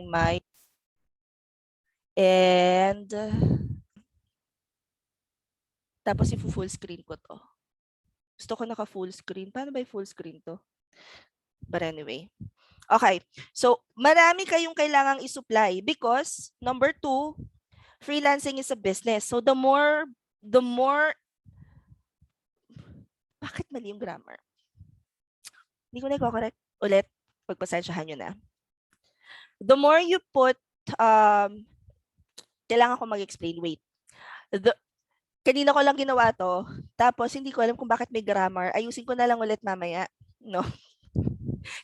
sharing my and tapos i-full screen ko to. Gusto ko naka full screen. Paano ba full screen to? But anyway. Okay. So, marami kayong kailangang i-supply because number 2, freelancing is a business. So the more bakit mali yung grammar? Hindi ko na i-correct ulit. Pagpasensyahan nyo na. The more you put, kailangan ko mag-explain. Wait. Kanina ko lang ginawa to, tapos hindi ko alam kung bakit may grammar. Ayusin ko na lang ulit mamaya. No.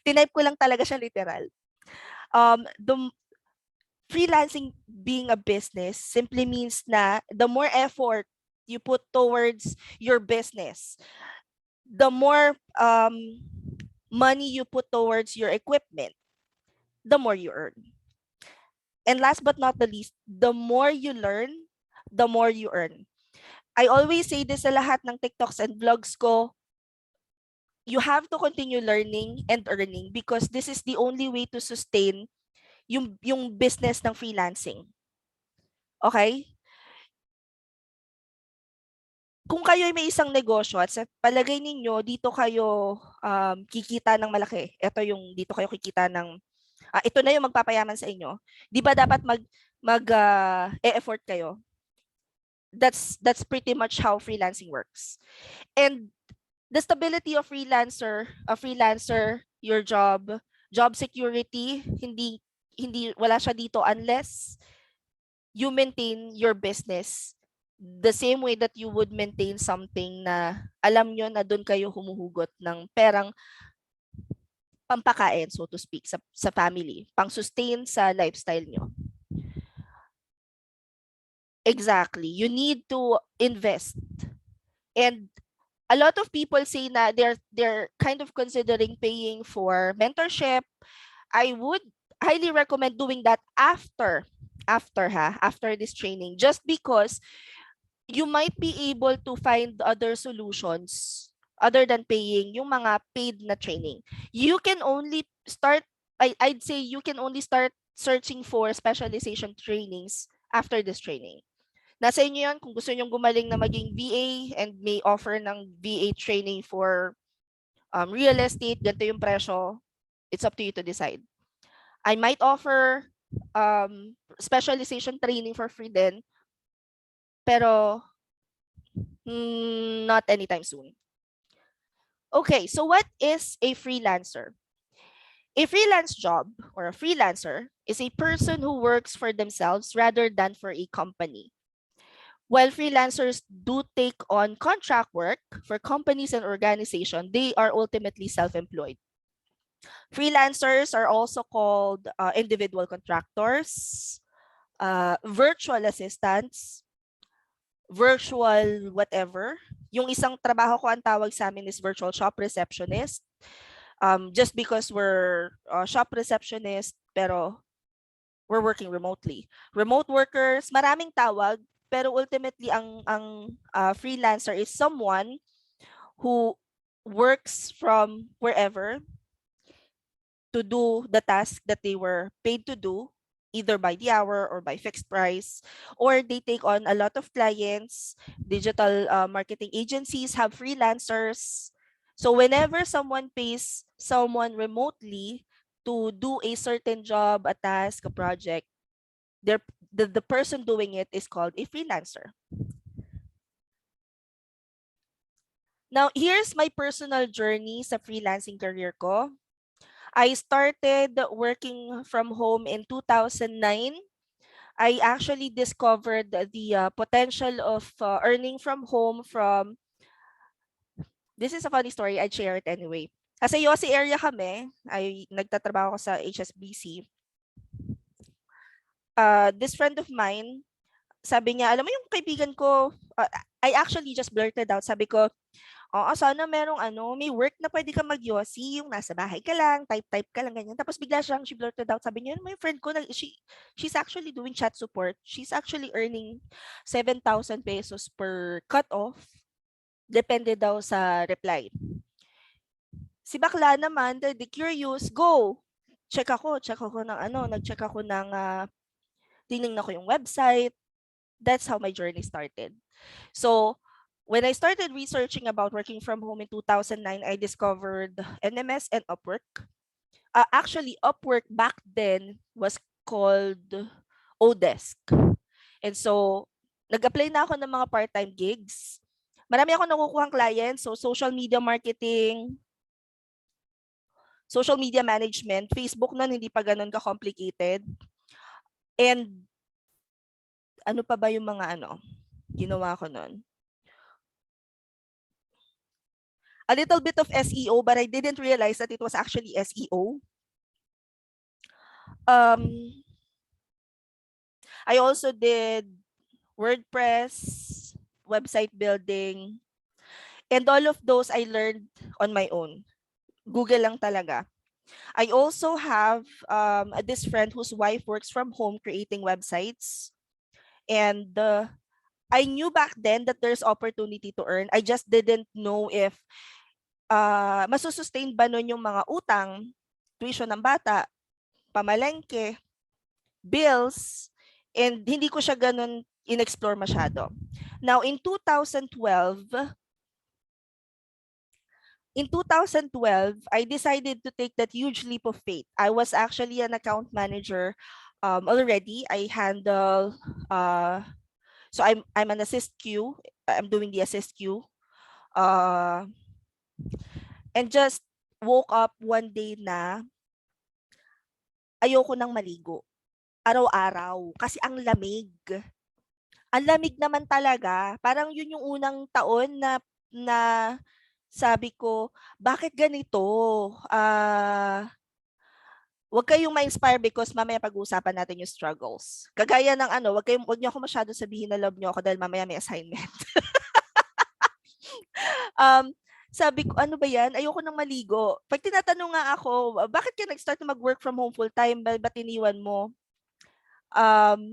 Tinype ko lang talaga siya literal. The freelancing being a business simply means na the more effort you put towards your business, the more money you put towards your equipment, the more you earn. And last but not the least, the more you learn, the more you earn. I always say this sa lahat ng TikToks and vlogs ko, you have to continue learning and earning because this is the only way to sustain yung business ng freelancing. Okay? Kung kayo ay may isang negosyo at sa palagay ninyo, dito kayo kikita ng malaki. Ito yung dito kayo kikita ng, ito na yung magpapayaman sa inyo. Di ba dapat e-effort kayo? That's pretty much how freelancing works. And the stability of freelancer, your job security, hindi wala siya dito unless you maintain your business the same way that you would maintain something na alam nyo na doon kayo humuhugot ng perang pampakain, so to speak, sa family, pang-sustain sa lifestyle nyo. Exactly. You need to invest. And a lot of people say na they're kind of considering paying for mentorship. I would highly recommend doing that after this training, just because you might be able to find other solutions other than paying yung mga paid na training. You can only start, I'd say you can only start searching for specialization trainings after this training. Nasa inyo yun kung gusto nyo gumaling na maging VA and may offer ng VA training for real estate, ganito yung presyo, it's up to you to decide. I might offer specialization training for free din, pero not anytime soon. Okay, so what is a freelancer? A freelance job or a freelancer is a person who works for themselves rather than for a company. While freelancers do take on contract work for companies and organizations, they are ultimately self-employed. Freelancers are also called individual contractors, virtual assistants, virtual whatever. Yung isang trabaho ko ang tawag sa amin is virtual shop receptionist. Just because we're shop receptionist, pero we're working remotely. Remote workers, maraming tawag, pero ultimately ang freelancer is someone who works from wherever to do the task that they were paid to do, either by the hour or by fixed price, or they take on a lot of clients. Digital marketing agencies have freelancers. So whenever someone pays someone remotely to do a certain job, a task, a project, the person doing it is called a freelancer. Now, here's my personal journey sa freelancing career ko. I started working from home in 2009. I actually discovered the potential of earning from home from, this is a funny story, I'd share it anyway. Kasi Yossi area kami, ay nagtatrabaho ko sa HSBC. This friend of mine, sabi niya, alam mo yung kaibigan ko, I actually just blurted out, sabi ko, sana merong may work na pwede ka mag-Yossi, yung nasa bahay ka lang, type ka lang, ganyan. Tapos bigla siyang she blurted out, sabi niya, my friend ko, she's actually doing chat support. She's actually earning 7,000 pesos per cut-off. Depende daw sa reply. Si bakla naman, the curious, go. check ako ng nag-check ako ng tinignan ko yung website. That's how my journey started. So, when I started researching about working from home in 2009, I discovered NMS and Upwork. Actually, Upwork back then was called Odesk. And so, nag-apply na ako ng mga part-time gigs. Marami ako nakukuhang clients. So, social media marketing, social media management, Facebook nun, hindi pa ganun ka-complicated. And ano pa ba yung mga ginawa ko nun? A little bit of SEO, but I didn't realize that it was actually SEO. I also did WordPress, website building, and all of those I learned on my own. Google lang talaga. I also have this friend whose wife works from home creating websites. And I knew back then that there's opportunity to earn. I just didn't know if masusustain ba nun yung mga utang, tuition ng bata, pamalengke, bills, and hindi ko siya ganun in-explore masyado. Now, in 2012, I decided to take that huge leap of faith. I was actually an account manager already. I handle, so I'm an assist queue. I'm doing the assist queue. And just woke up one day na ayoko nang maligo. Araw-araw. Kasi ang lamig. Ang lamig naman talaga. Parang yun yung unang taon na sabi ko, bakit ganito? Wag kayong ma-inspire because mamaya pag-uusapan natin yung struggles. Kagaya ng wag niyo ako masyado sabihin na love niyo ako dahil mamaya may assignment. um, sabi ko, ano ba yan? Ayoko nang maligo. Pag tinatanong nga ako, bakit ka nag-start na mag-work from home full-time? Ba't iniwan mo?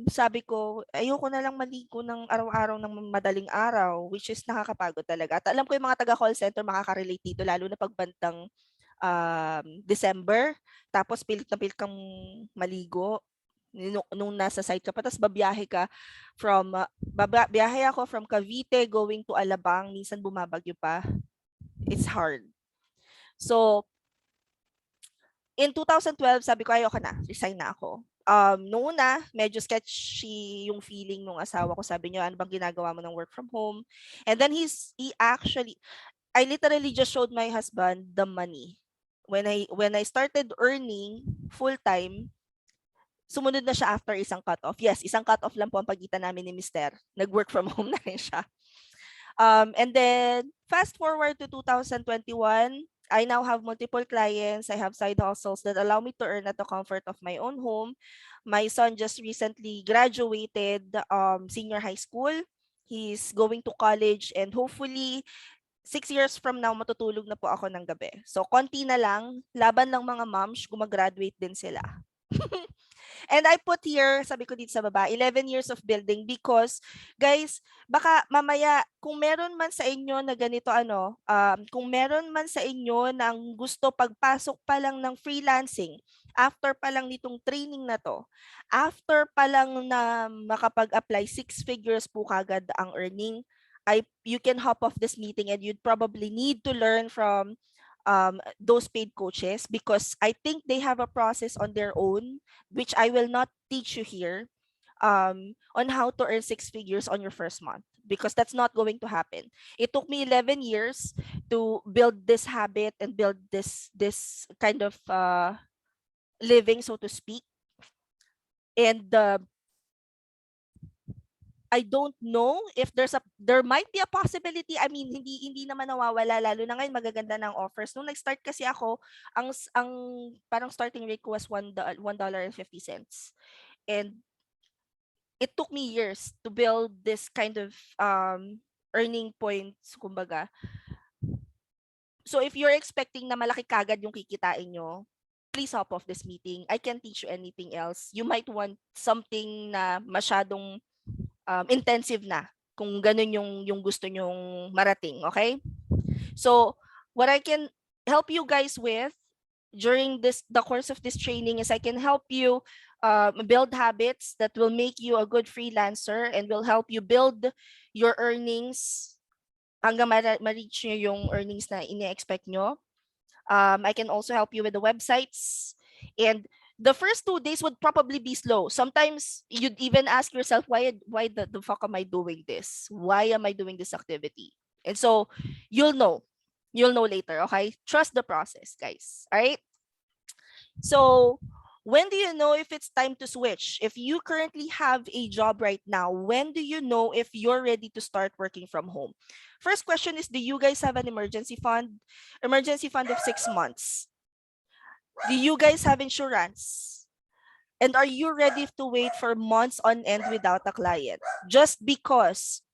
Sabi ko, ayoko na lang maligo ng araw-araw ng madaling araw, which is nakakapagod talaga. At alam ko yung mga taga-call center makaka-relate dito, lalo na pagbantang December, tapos pilit na pilit kang maligo nung nasa site ka pa, tapos babiyahe ka biyahe ako from Cavite going to Alabang, minsan bumabagyo pa. It's hard. So, in 2012, sabi ko, ayoko na, resign na ako. Noong una, medyo sketchy yung feeling ng asawa ko. Sabi niya, ano bang ginagawa mo ng work from home? And then I literally just showed my husband the money. When I started earning full-time, sumunod na siya after isang cut-off. Yes, isang cut-off lang po ang pagitan namin ni Mister. Nag-work from home na rin siya. And then, fast forward to 2021, I now have multiple clients. I have side hustles that allow me to earn at the comfort of my own home. My son just recently graduated senior high school. He's going to college and hopefully 6 years from now, matutulog na po ako ng gabi. So, konti na lang, laban ng mga moms, gumagraduate din sila. And I put here, sabi ko dito sa baba, 11 years of building because, guys, baka mamaya, kung meron man sa inyo na ganito kung meron man sa inyo na gusto pagpasok pa lang ng freelancing, after pa lang nitong training na to, after pa lang na makapag-apply, 6 figures po kagad ang earning, you can hop off this meeting and you'd probably need to learn from those paid coaches because I think they have a process on their own, which I will not teach you here, on how to earn 6 figures on your first month because that's not going to happen. It took me 11 years to build this habit and build this kind of living, so to speak. And I don't know if there might be a possibility. I mean, hindi naman nawawala lalo na ngayon magaganda ng offers. Nung nag-start kasi ako, ang parang starting rate ko was $1.50. And it took me years to build this kind of earning points, kumbaga. So if you're expecting na malaki kagad yung kikitain nyo, please hop off this meeting. I can't teach you anything else. You might want something na masyadong intensive na kung ganun yung gusto nyong marating, okay? So, what I can help you guys with, during the course of this training is I can help you build habits that will make you a good freelancer and will help you build your earnings hanggang ma-reach nyo yung earnings na ini-expect nyo. I can also help you with the websites. And the first 2 days would probably be slow. Sometimes you'd even ask yourself, why the fuck am I doing this? Why am I doing this activity? And so you'll know. You'll know later, okay? Trust the process, guys. All right? So when do you know if it's time to switch? If you currently have a job right now, when do you know if you're ready to start working from home? First question is, do you guys have an emergency fund? Emergency fund of 6 months. Do you guys have insurance? And are you ready to wait for months on end without a client? Just because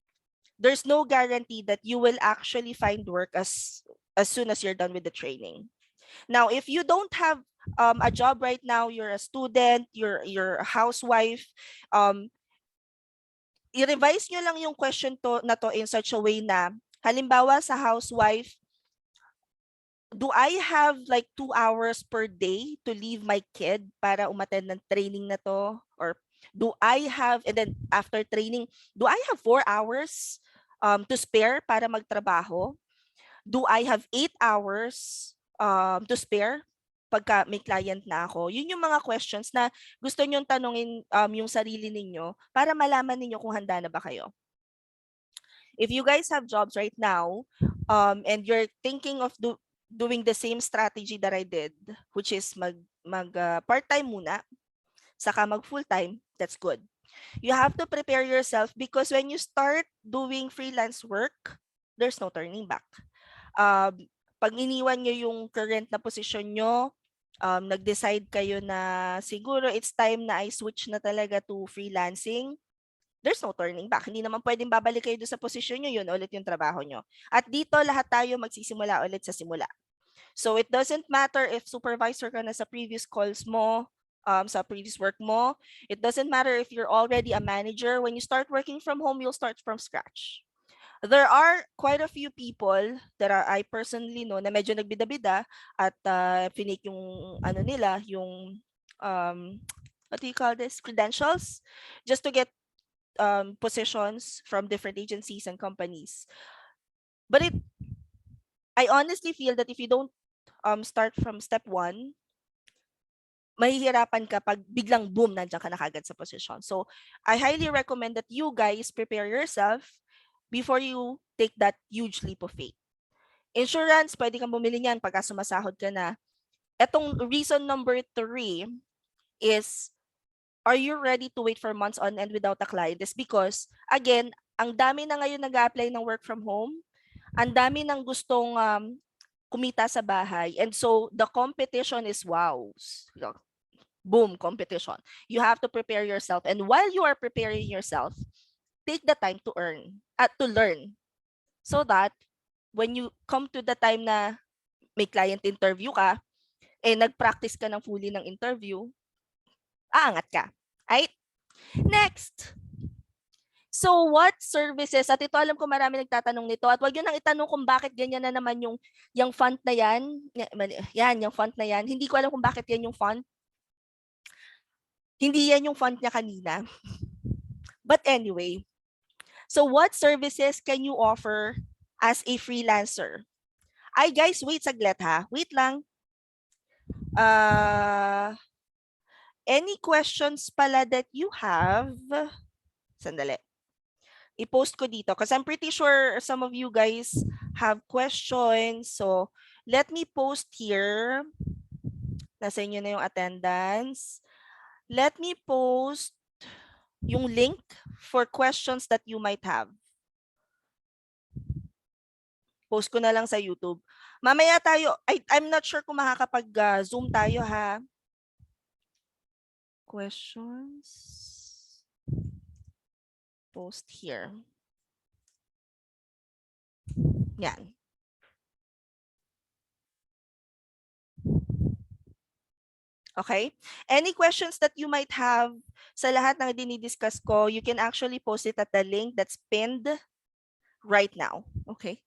there's no guarantee that you will actually find work as soon as you're done with the training. Now, if you don't have a job right now, you're a student, you're a housewife, i-revise nyo lang yung question na to in such a way na, halimbawa sa housewife, do I have like 2 hours per day to leave my kid para umattend ng training na to? Or do I have, and then after training, do I have 4 hours to spare para magtrabaho? Do I have 8 hours to spare pagka may client na ako? Yun yung mga questions na gusto nyong tanungin yung sarili ninyo para malaman ninyo kung handa na ba kayo. If you guys have jobs right now and you're thinking of doing the same strategy that I did, which is mag part-time muna, saka mag full-time, that's good. You have to prepare yourself because when you start doing freelance work, there's no turning back. Pag iniwan nyo yung current na position nyo, nag-decide kayo na siguro it's time na I switch na talaga to freelancing, there's no turning back. Hindi naman pwedeng babalik kayo doon sa posisyon nyo, yun ulit yung trabaho nyo. At dito, lahat tayo magsisimula ulit sa simula. So it doesn't matter if supervisor ka na sa previous calls mo, sa previous work mo. It doesn't matter if you're already a manager. When you start working from home, you'll start from scratch. There are quite a few people that I personally know na medyo nagbida-bida at finake yung ano nila, yung what do you call this? Credentials, just to get positions from different agencies and companies. But I honestly feel that if you don't start from step 1, mahihirapan ka pag biglang boom, nandiyan ka na kagad sa position. So I highly recommend that you guys prepare yourself before you take that huge leap of faith. Insurance, pwede kang bumili niyan pagka sumasahod ka na. Etong reason number 3 is, are you ready to wait for months on end without a client? Is because, again, ang dami na ngayon nag-a-apply ng work from home. Ang dami nang gustong kumita sa bahay. And so, the competition is wow. Boom, competition. You have to prepare yourself. And while you are preparing yourself, take the time to to learn. So that, when you come to the time na may client interview ka, nag-practice ka ng fully ng interview, aangat ka. Right? Next. So what services, at ito alam ko marami nagtatanong nito, at wag yun nang itanong kung bakit ganyan na naman yung font na yan. Yan, yung font na yan. Hindi ko alam kung bakit yan yung font. Hindi yan yung font niya kanina. But anyway, so what services can you offer as a freelancer? Ay guys, wait saglit ha. Wait lang. Any questions pala that you have? Sandali. I-post ko dito because I'm pretty sure some of you guys have questions. So, let me post here. Nasa inyo na yung attendance. Let me post yung link for questions that you might have. Post ko na lang sa YouTube. Mamaya tayo, I'm not sure kung makakapag-Zoom tayo ha. Questions. Post here. Yan. Okay? Any questions that you might have sa lahat ng dinidiscuss ko, you can actually post it at the link that's pinned right now. Okay?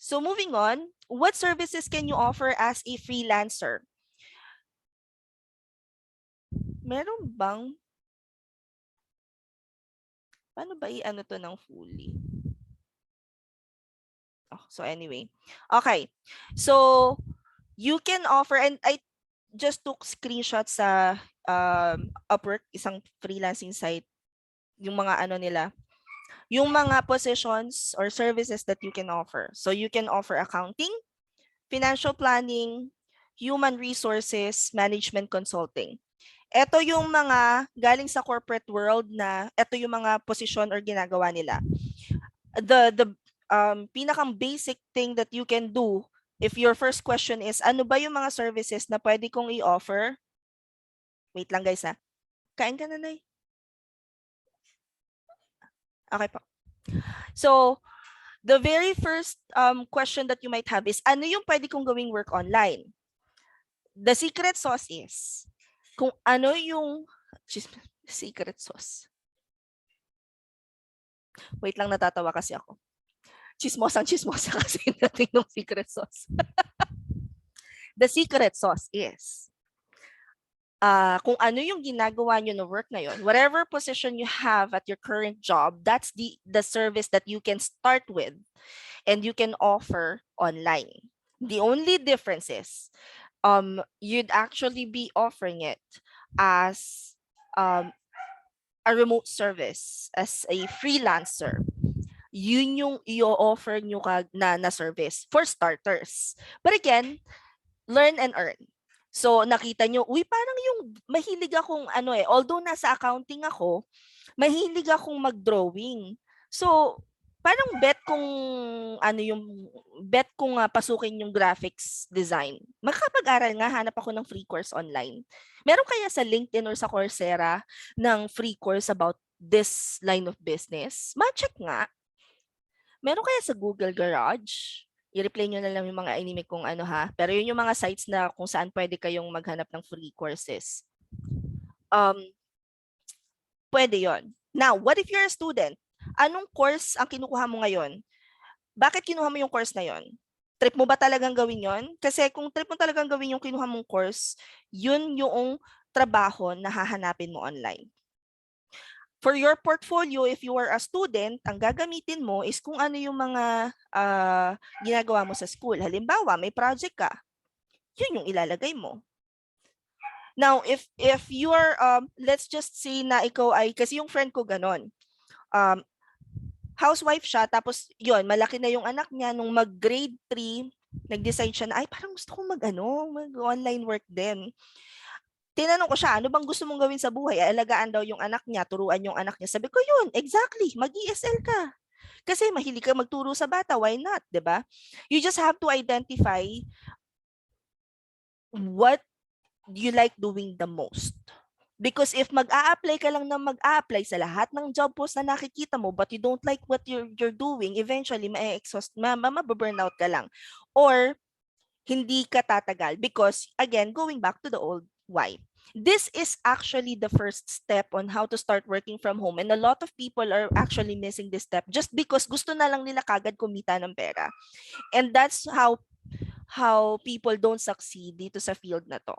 So moving on, what services can you offer as a freelancer? Meron bang, paano ba i-ano to ng fully? Oh, so anyway. Okay. So, you can offer, and I just took screenshots sa Upwork, isang freelancing site, yung mga ano nila, yung mga positions or services that you can offer. So, you can offer accounting, financial planning, human resources, management consulting. Ito yung mga galing sa corporate world na ito yung mga posisyon or ginagawa nila. The pinakang basic thing that you can do if your first question is ano ba yung mga services na pwede kong i-offer? Wait lang guys ha. Kain ka na, Nay. Okay po. So, the very first question that you might have is ano yung pwede kong gawing work online? The secret sauce is kung ano yung secret sauce. Wait lang, natatawa kasi ako. Chismosa kasi natin ng secret sauce. The secret sauce is kung ano yung ginagawa nyo na work ngayon, whatever position you have at your current job, that's the service that you can start with and you can offer online. The only difference is you'd actually be offering it as a remote service, as a freelancer. Yun yung i-offer nyo na service for starters. But again, learn and earn. So nakita nyo, uy parang yung mahilig akong although nasa accounting ako, mahilig akong mag-drawing. So parang bet kong pasukin yung graphics design. Magkapag-aral nga, hanap ako ng free course online. Meron kaya sa LinkedIn or sa Coursera ng free course about this line of business? Ma-check nga. Meron kaya sa Google Garage? I-replay nyo na lang yung mga inimik kong Pero yun yung mga sites na kung saan pwede kayong maghanap ng free courses. Pwede yon. Now, what if you're a student? Anong course ang kinukuha mo ngayon? Bakit kinuha mo yung course na yon? Trip mo ba talagang gawin yon? Kasi kung trip mo talagang gawin yung kinuha mong course, yun yung trabaho na hahanapin mo online. For your portfolio, if you are a student, ang gagamitin mo is kung ano yung mga ginagawa mo sa school. Halimbawa, may project ka, yun yung ilalagay mo. Now, if you are, let's just say na ikaw ay, kasi yung friend ko ganon, housewife siya, tapos yun, malaki na yung anak niya, nung mag-grade 3, nag-decide siya na, ay parang gusto kong mag-online work din. Tinanong ko siya, ano bang gusto mong gawin sa buhay? Alagaan daw yung anak niya, turuan yung anak niya. Sabi ko, yun, exactly, mag-ESL ka. Kasi mahilig ka magturo sa bata, why not, 'di ba? You just have to identify what you like doing the most. Because if mag-a-apply ka lang na mag-a-apply sa lahat ng job post na nakikita mo but you don't like what you're doing, eventually ma-exhaust, ma-burnout ka lang. Or hindi ka tatagal because again, going back to the old why. This is actually the first step on how to start working from home, and a lot of people are actually missing this step just because gusto na lang nila kagad kumita ng pera. And that's how people don't succeed dito sa field na to.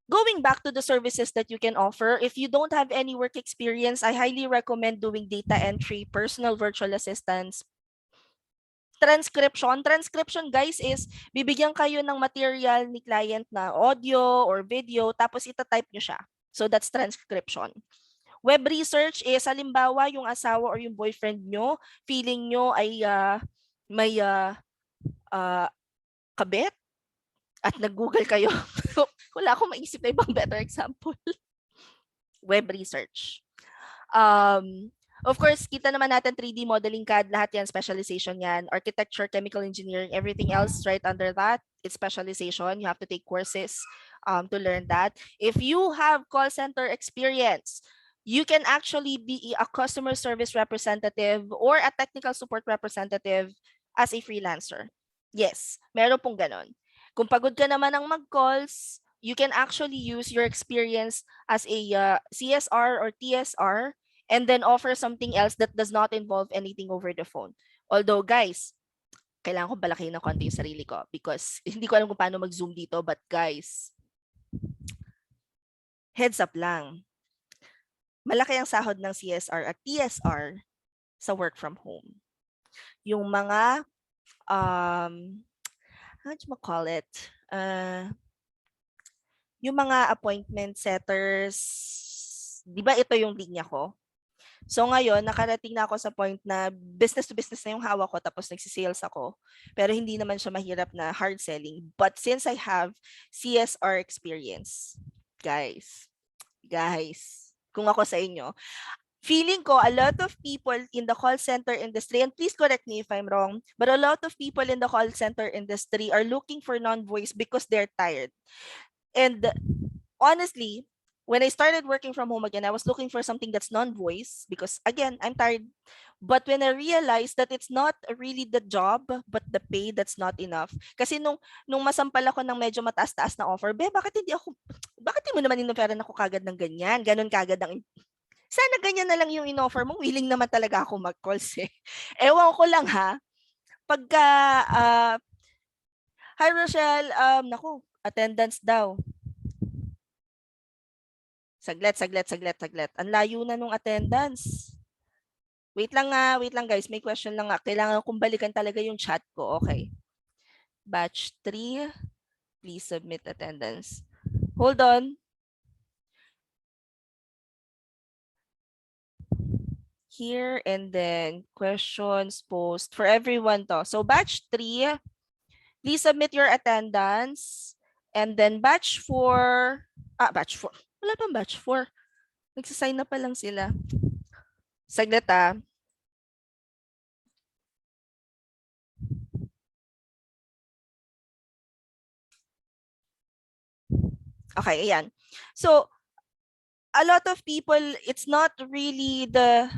Going back to the services that you can offer, if you don't have any work experience, I highly recommend doing data entry, personal virtual assistants, transcription. Transcription, guys, is bibigyan kayo ng material ni client na audio or video, tapos itatype nyo siya. So that's transcription. Web research is, halimbawa, yung asawa or yung boyfriend nyo, feeling nyo ay may kabit at nag-google kayo. Wala akong maisip na ibang better example. Web research. Of course, kita naman natin 3D modeling CAD, lahat yan, specialization yan. Architecture, chemical engineering, everything else right under that, it's specialization. You have to take courses to learn that. If you have call center experience, you can actually be a customer service representative or a technical support representative as a freelancer. Yes, meron pong ganon. Kung pagod ka naman ng mag-calls, you can actually use your experience as a CSR or TSR and then offer something else that does not involve anything over the phone. Although, guys, kailangan kong palakihin ng konti yung sarili ko because hindi ko alam kung paano mag-Zoom dito. But guys, heads up lang. Malaki ang sahod ng CSR at TSR sa work from home. Yung mga, how do you call it? Yung mga appointment setters, di ba ito yung linya ko? So ngayon, nakarating na ako sa point na business to business na yung hawak ko tapos nagsisales ako. Pero hindi naman siya mahirap na hard selling. But since I have CSR experience, guys, kung ako sa inyo, feeling ko a lot of people in the call center industry, and please correct me if I'm wrong, but a lot of people in the call center industry are looking for non-voice because they're tired. And honestly, when I started working from home again, I was looking for something that's non-voice because again, I'm tired. But when I realized that it's not really the job, but the pay that's not enough. Kasi nung masampal ako ng medyo mataas-taas na offer, bakit di mo naman inoferan ako kagad ng ganyan? Ganon kagad ang, sana ganyan na lang yung in-offer mo. Willing naman talaga ako mag-calls eh. Ewan ko lang ha. Pagka, hi Rochelle, naku, attendance daw. Saglit. Ang layo na nung attendance. Wait lang guys. May question lang nga. Kailangan kong balikan talaga yung chat ko. Okay. Batch 3, please submit attendance. Hold on. Here and then questions post for everyone to. So batch 3, please submit your attendance. And then batch 4, batch 4. Wala pang batch 4. Nagsasign na pa lang sila. Saglit ah. Okay, ayan. So, a lot of people, it's not really the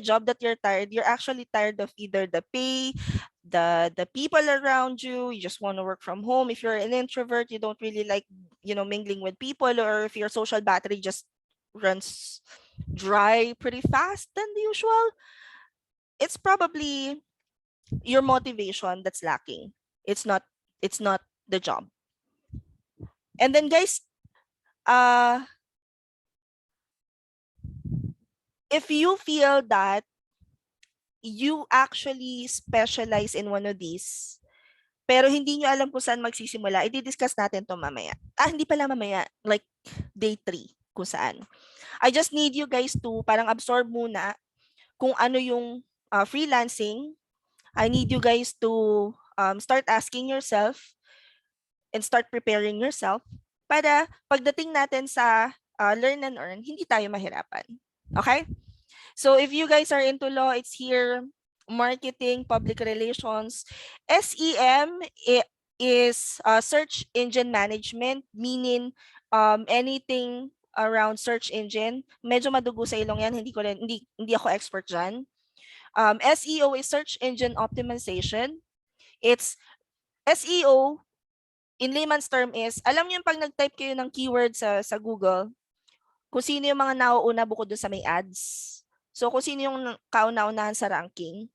job that you're tired. You're actually tired of either the pay, the people around you. You just want to work from home. If you're an introvert, you don't really like, mingling with people, or if your social battery just runs dry pretty fast than the usual, it's probably your motivation that's lacking. It's not the job. And then guys, if you feel that you actually specialize in one of these, pero hindi nyo alam kung saan magsisimula, i-discuss natin to mamaya. Hindi pala mamaya, like day 3, kung saan. I just need you guys to parang absorb muna kung ano yung freelancing. I need you guys to start asking yourself and start preparing yourself para pagdating natin sa learn and earn, hindi tayo mahirapan. Okay? So if you guys are into law, it's here. Marketing, public relations. SEM is search engine management, meaning anything around search engine. Medyo madugo sa ilong yan, hindi ako expert dyan. SEO is search engine optimization. It's SEO in layman's term is, alam niyo yung pag nag-type kayo ng keyword sa Google, kung sino yung mga nauuna bukod doon sa may ads. So kung sino yung kauna-unahan sa ranking,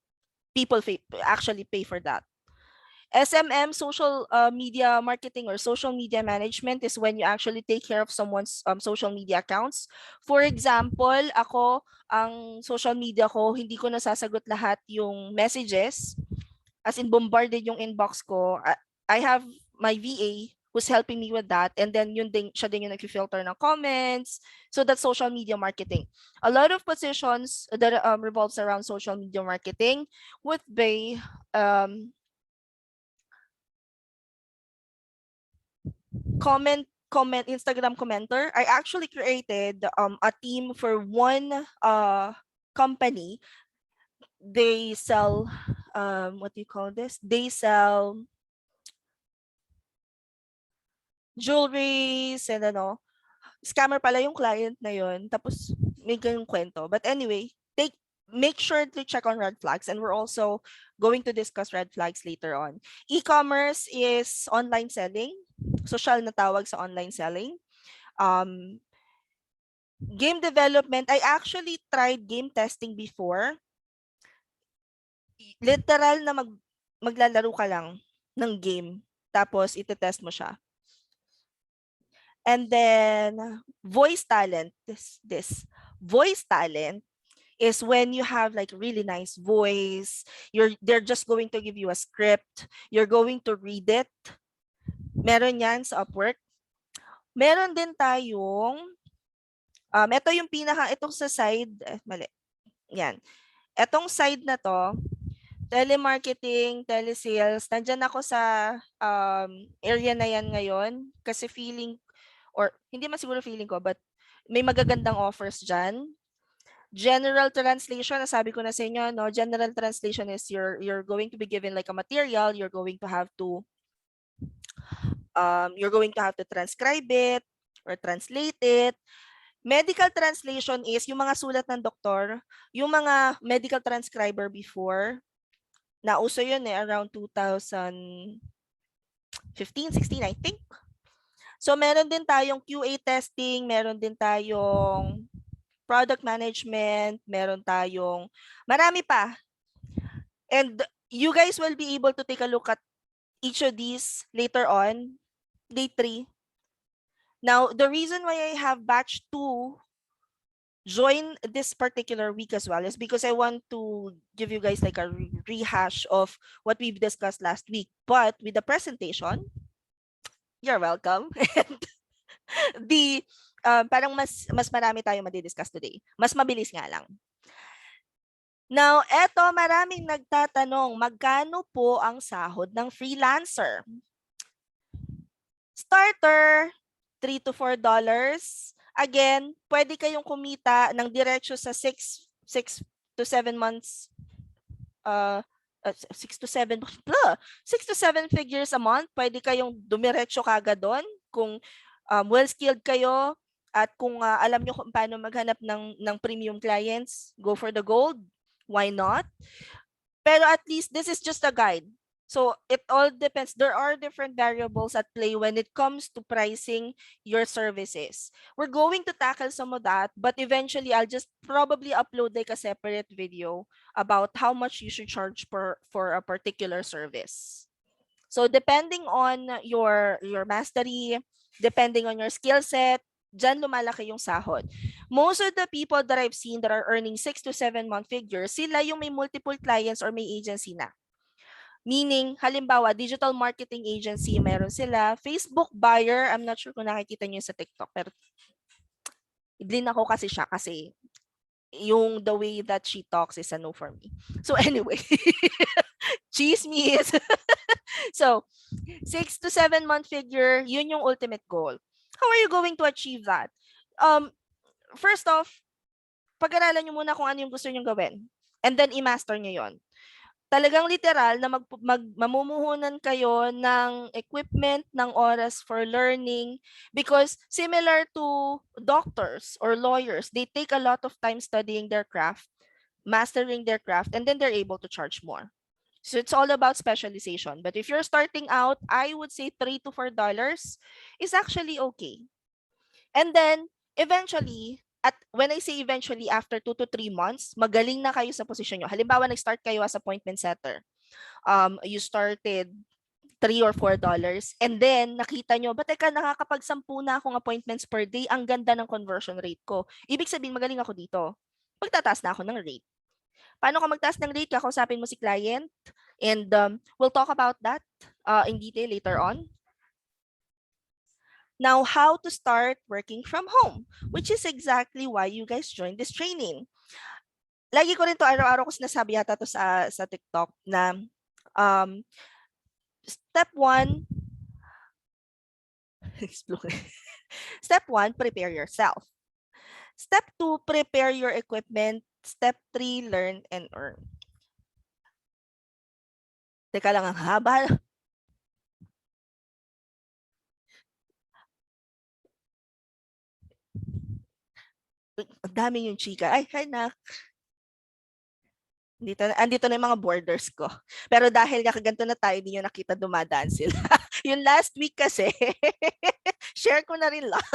people actually pay for that. SMM, social media marketing or social media management, is when you actually take care of someone's social media accounts. For example, ako, ang social media ko, hindi ko nasasagot lahat yung messages. As in, bombarded yung inbox ko. I have my VA who's helping me with that. And then siya din yung nag-filter ng comments. So that's social media marketing. A lot of positions that revolves around social media marketing would be Instagram commenter. I actually created a team for one company. They sell what do you call this? They sell jewelries and scammer pala yung client na yun. Tapos may ganyung kwento. But anyway, make sure to check on red flags, and we're also going to discuss red flags later on. E-commerce is online selling. Social na tawag sa online selling. Game development, I actually tried game testing before. Literal na maglalaro ka lang ng game, tapos itetest mo siya. And then, voice talent, this voice talent is when you have like really nice voice, they're just going to give you a script, you're going to read it. Meron yan sa Upwork. Meron din tayong, ito yung itong sa side, mali, yan. Etong side na to, telemarketing, telesales, nandyan ako sa area na yan ngayon kasi feeling, or hindi man siguro feeling ko, but may magagandang offers dyan. General translation, nasabi ko na sa inyo, no? General translation is you're going to be given like a material, you're going to have to transcribe it or translate it. Medical translation is yung mga sulat ng doktor, yung mga medical transcriber before, nauso yun around 2015, 16, I think. So meron din tayong QA testing, meron din tayong product management, meron tayong marami pa. And you guys will be able to take a look at each of these later on, day 3. Now, the reason why I have batch 2 join this particular week as well is because I want to give you guys like a rehash of what we've discussed last week. But with the presentation, you're welcome. And parang mas marami tayong madi-discuss today. Mas mabilis nga lang. Now, eto maraming nagtatanong, magkano po ang sahod ng freelancer? Starter, $3 to $4. Again, pwede kayong kumita ng diretso sa 6 to 7 months, 6 to 7 figures a month. Pwede kayong dumiretso kagad doon kung well-skilled kayo at kung alam nyo kung paano maghanap ng premium clients, go for the gold. Why not? Pero at least this is just a guide. So it all depends. There are different variables at play when it comes to pricing your services. We're going to tackle some of that, but eventually I'll just probably upload like a separate video about how much you should charge for a particular service. So depending on your mastery, depending on your skill set, dyan lumalaki yung sahod. Most of the people that I've seen that are earning 6 to 7 month figures, sila yung may multiple clients or may agency na. Meaning, halimbawa, digital marketing agency, meron sila. Facebook buyer, I'm not sure kung nakikita niyo sa TikTok, pero idlin ako kasi siya kasi yung the way that she talks is a no for me. So anyway, chismis. So, 6 to 7 month figure, yun yung ultimate goal. How are you going to achieve that? First off, pag-aralan nyo muna kung ano yung gusto nyo gawin. And then, i-master nyo yon. Talagang literal na mamumuhunan kayo ng equipment, ng oras for learning, because similar to doctors or lawyers, they take a lot of time studying their craft, mastering their craft, and then they're able to charge more. So it's all about specialization. But if you're starting out, I would say $3 to $4 is actually okay. And then, eventually, at when I say eventually, after 2 to 3 months, magaling na kayo sa posisyon nyo. Halimbawa, nag-start kayo as appointment setter. You started $3 or $4, and then nakita nyo, ba teka, nakakapag-10 na akong appointments per day, ang ganda ng conversion rate ko. Ibig sabihin, magaling ako dito. Magtataas na ako ng rate. Paano ka magtaas ng rate? Kakausapin mo si client, and we'll talk about that in detail later on. Now, how to start working from home, which is exactly why you guys joined this training. Lagi ko rin to, araw-araw ko sinasabi yata to sa TikTok na step 1, step 1, prepare yourself. Step 2, prepare your equipment. Step 3, learn and earn. Teka lang, ang haba. Ang dami yung chika. Ay, na. Andito na yung mga borders ko. Pero dahil kakaganto na tayo, hindi nyo nakita dumadaan sila. Yung last week kasi, share ko na rin lang.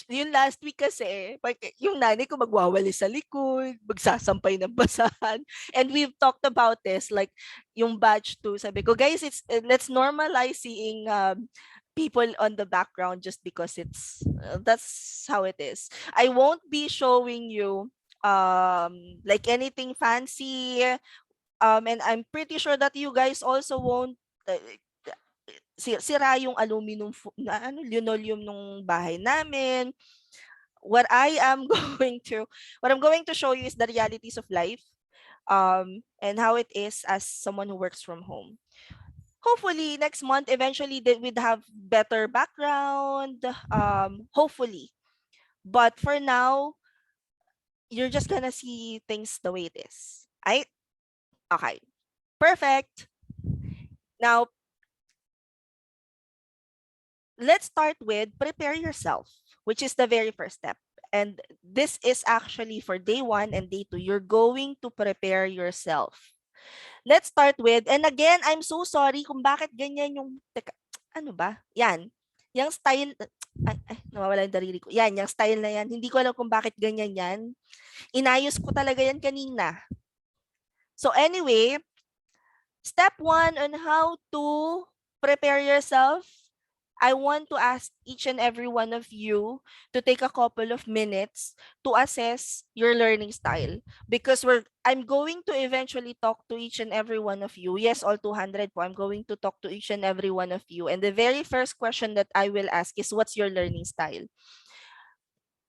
Yung last week kasi, yung nanay ko magwawali sa likod, magsasampay ng basahan. And we've talked about this, like yung batch 2. Sabi ko, guys, let's normalize seeing people on the background just because that's how it is. I won't be showing you like anything fancy. And I'm pretty sure that you guys also won't uh, sira yung aluminum linoleum nung bahay namin. What I am what I'm going to show you is the realities of life, and how it is as someone who works from home. Hopefully next month eventually we'd have better background, hopefully. But for now, you're just gonna see things the way it is. Okay. Perfect. Now, let's start with prepare yourself, which is the very first step. And this is actually for day 1 and day 2. You're going to prepare yourself. Let's start with, and again, I'm so sorry kung bakit ganyan yung, teka, ano ba? Yan. Yung style, nawawala yung dariri ko. Yan, yung style na yan. Hindi ko alam kung bakit ganyan yan. Inayos ko talaga yan kanina. So anyway, step 1 on how to prepare yourself. I want to ask each and every one of you to take a couple of minutes to assess your learning style, because I'm going to eventually talk to each and every one of you. Yes, all 200 po. I'm going to talk to each and every one of you. And the very first question that I will ask is, what's your learning style?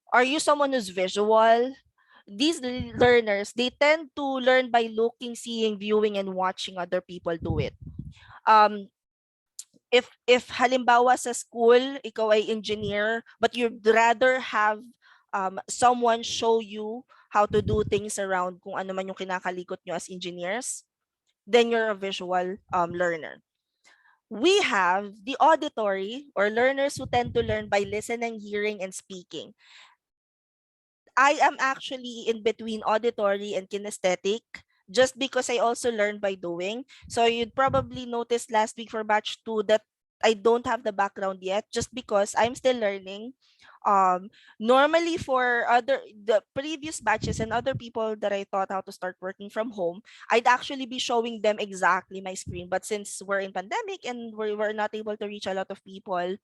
Are you someone who's visual? These learners, they tend to learn by looking, seeing, viewing, and watching other people do it. If halimbawa sa school, ikaw ay engineer, but you'd rather have someone show you how to do things around kung ano man yung kinakalikot nyo as engineers, then you're a visual learner. We have the auditory, or learners who tend to learn by listening, hearing, and speaking. I am actually in between auditory and kinesthetic, just because I also learned by doing. So you'd probably notice last week for batch 2 that I don't have the background yet, just because I'm still learning. Normally for the previous batches and other people that I taught how to start working from home, I'd actually be showing them exactly my screen. But since we're in pandemic and we're not able to reach a lot of people,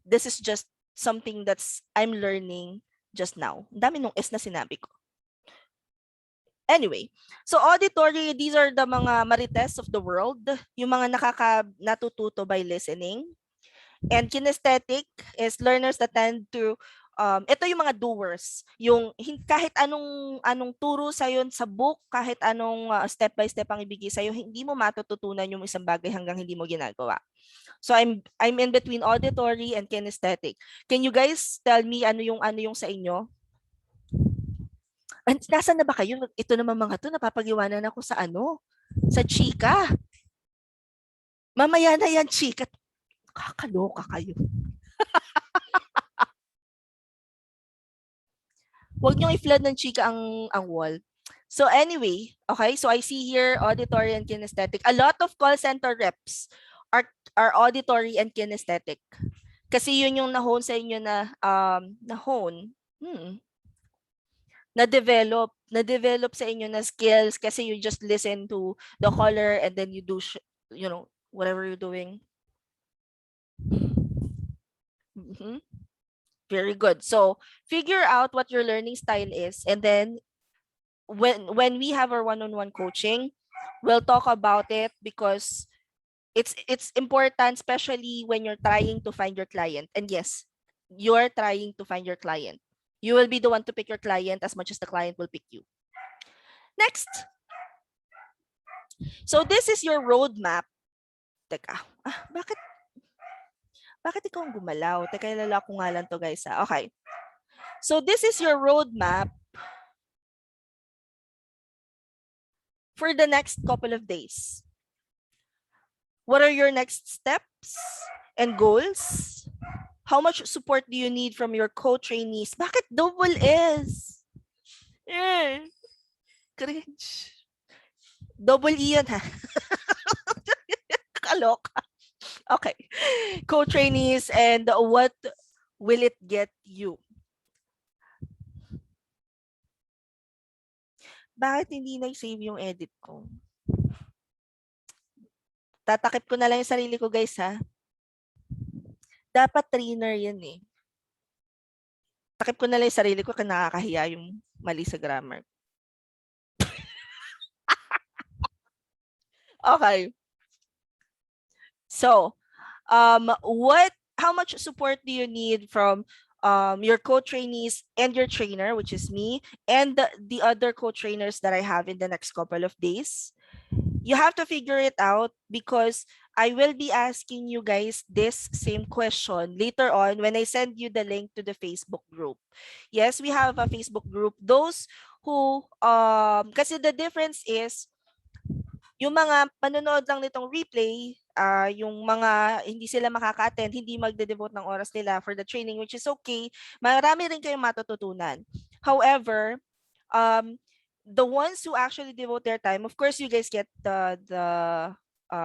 this is just something that's I'm learning just now. Ang dami nung S na sinabi ko. Anyway, so auditory, these are the mga marites of the world, yung mga natututo by listening. And kinesthetic is learners that tend to, ito yung mga doers, yung kahit anong turo sa'yo sa book, kahit anong step by step ang ibigay sa'yo, hindi mo matututunan yung isang bagay hanggang hindi mo ginagawa. So I'm in between auditory and kinesthetic. Can you guys tell me ano yung sa inyo? Nasaan na ba kayo? Ito naman mga to, napapagiwanan ako sa sa chika. Mamaya na yan, chika. Kakaloka kayo. Huwag niyong i-flood ng chika ang wall. So anyway, okay, so I see here auditory and kinesthetic. A lot of call center reps are auditory and kinesthetic. Kasi yun yung na-hone sa inyo na-develop sa inyo na skills, kasi you just listen to the caller and then you do whatever you're doing. Mm-hmm. Very good. So figure out what your learning style is, and then when we have our one-on-one coaching, we'll talk about it, because it's important, especially when you're trying to find your client. And yes, you're trying to find your client. You will be the one to pick your client as much as the client will pick you. Next. So this is your roadmap. Teka, bakit ikaw ang gumalaw? Teka, ilala ko nga lang to, guys. Okay. So this is your roadmap for the next couple of days. What are your next steps and goals? How much support do you need from your co-trainees? Bakit double S? Cringe. Double E yun, ha? Kaloka. Okay. Co-trainees, and will it get you? Bakit hindi nag-save yung edit ko? Tatakip ko na lang yung sarili ko, guys, ha? Dapat trainer yan eh. Takip ko na lang yung sarili ko kasi nakakahiya yung mali sa grammar. Okay. So, how much support do you need from your co-trainees and your trainer, which is me, and the other co-trainers that I have in the next couple of days? You have to figure it out because I will be asking you guys this same question later on when I send you the link to the Facebook group. Yes, we have a Facebook group. Those who, kasi the difference is, yung mga panonood lang nitong replay, yung mga hindi sila makaka-attend, hindi magde-devote ng oras nila for the training, which is okay. Marami rin kayong matututunan. However, the ones who actually devote their time, of course, you guys get the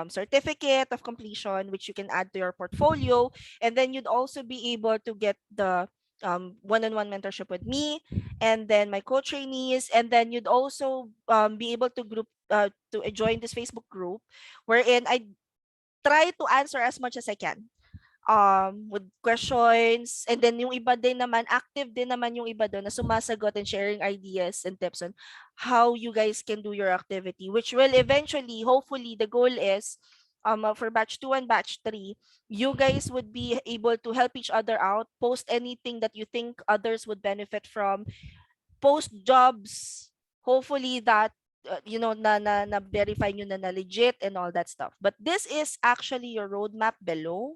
certificate of completion, which you can add to your portfolio, and then you'd also be able to get the one-on-one mentorship with me, and then my co-trainees, and then you'd also be able to join this Facebook group, wherein I try to answer as much as I can with questions, and then yung iba din naman, active din naman yung iba doon na sumasagot and sharing ideas and tips on how you guys can do your activity, which will eventually, hopefully, the goal is for batch 2 and batch 3, you guys would be able to help each other out, post anything that you think others would benefit from, post jobs, hopefully that na verify nyo na legit and all that stuff. But this is actually your roadmap below.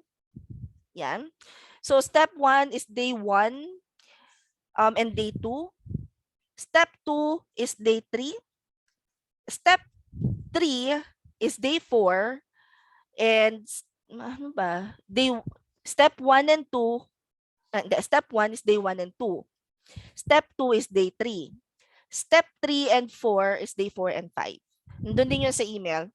Yan. So step 1 is day 1 and day 2. Step 2 is day 3. Step 3 is day 4. And ano ba? Step 1 and 2. Step 1 is day 1 and 2. Step 2 is day 3. Step 3 and 4 is day 4 and 5. Nandun din yun sa email.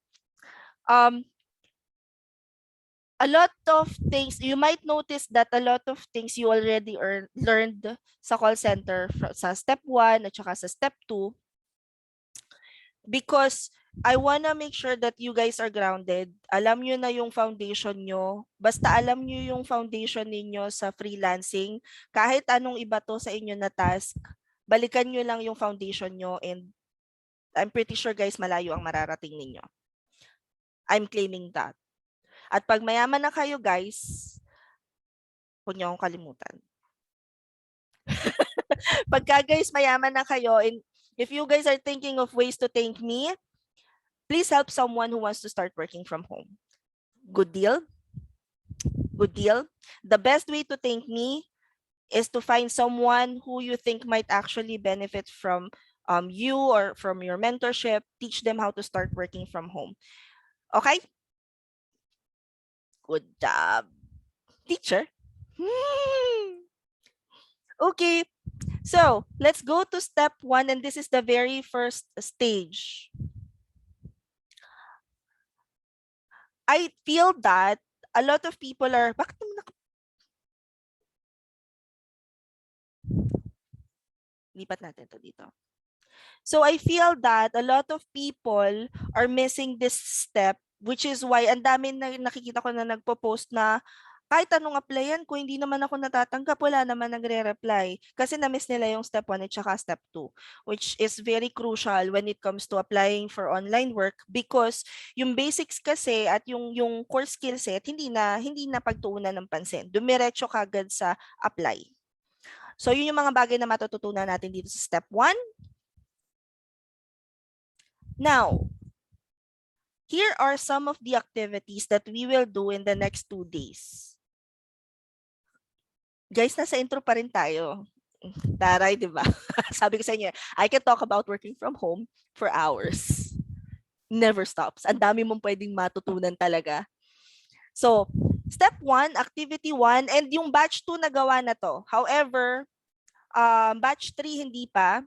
A lot of things, you might notice that a lot of things you already learned sa call center sa step 1 at saka sa step 2, because I wanna make sure that you guys are grounded. Alam nyo na yung foundation nyo. Basta alam nyo yung foundation ninyo sa freelancing. Kahit anong iba to sa inyo na task, balikan nyo lang yung foundation nyo, and I'm pretty sure guys, malayo ang mararating ninyo. I'm claiming that. At pag mayaman na kayo guys, huwag niyo akong kalimutan. Pagka guys mayaman na kayo, and if you guys are thinking of ways to thank me, please help someone who wants to start working from home. Good deal? Good deal? The best way to thank me is to find someone who you think might actually benefit from you or from your mentorship. Teach them how to start working from home. Okay? Good job, teacher. Okay, so let's go to step 1, and this is the very first stage. I feel that a lot of people are, bakit naman lipat natin to dito. So I feel that a lot of people are missing this step, which is why ang dami na nakikita ko na nagpo-post na kahit anong applyan ko, hindi naman ako natatanggap, wala naman nagre-reply. Kasi na-miss nila yung step 1 at saka step 2, which is very crucial when it comes to applying for online work, because yung basics kasi at yung core skill set, hindi na pagtuunan ng pansin. Dumiretso kagad sa apply. So yun yung mga bagay na matututunan natin dito sa step 1. Now, here are some of the activities that we will do in the next 2 days. Guys, nasa intro pa rin tayo. Taray, di ba? Sabi ko sa inyo, I can talk about working from home for hours. Never stops. Ang dami mong pwedeng matutunan talaga. So, step 1, activity 1, and yung batch 2 nagawa na to. However, batch 3 hindi pa.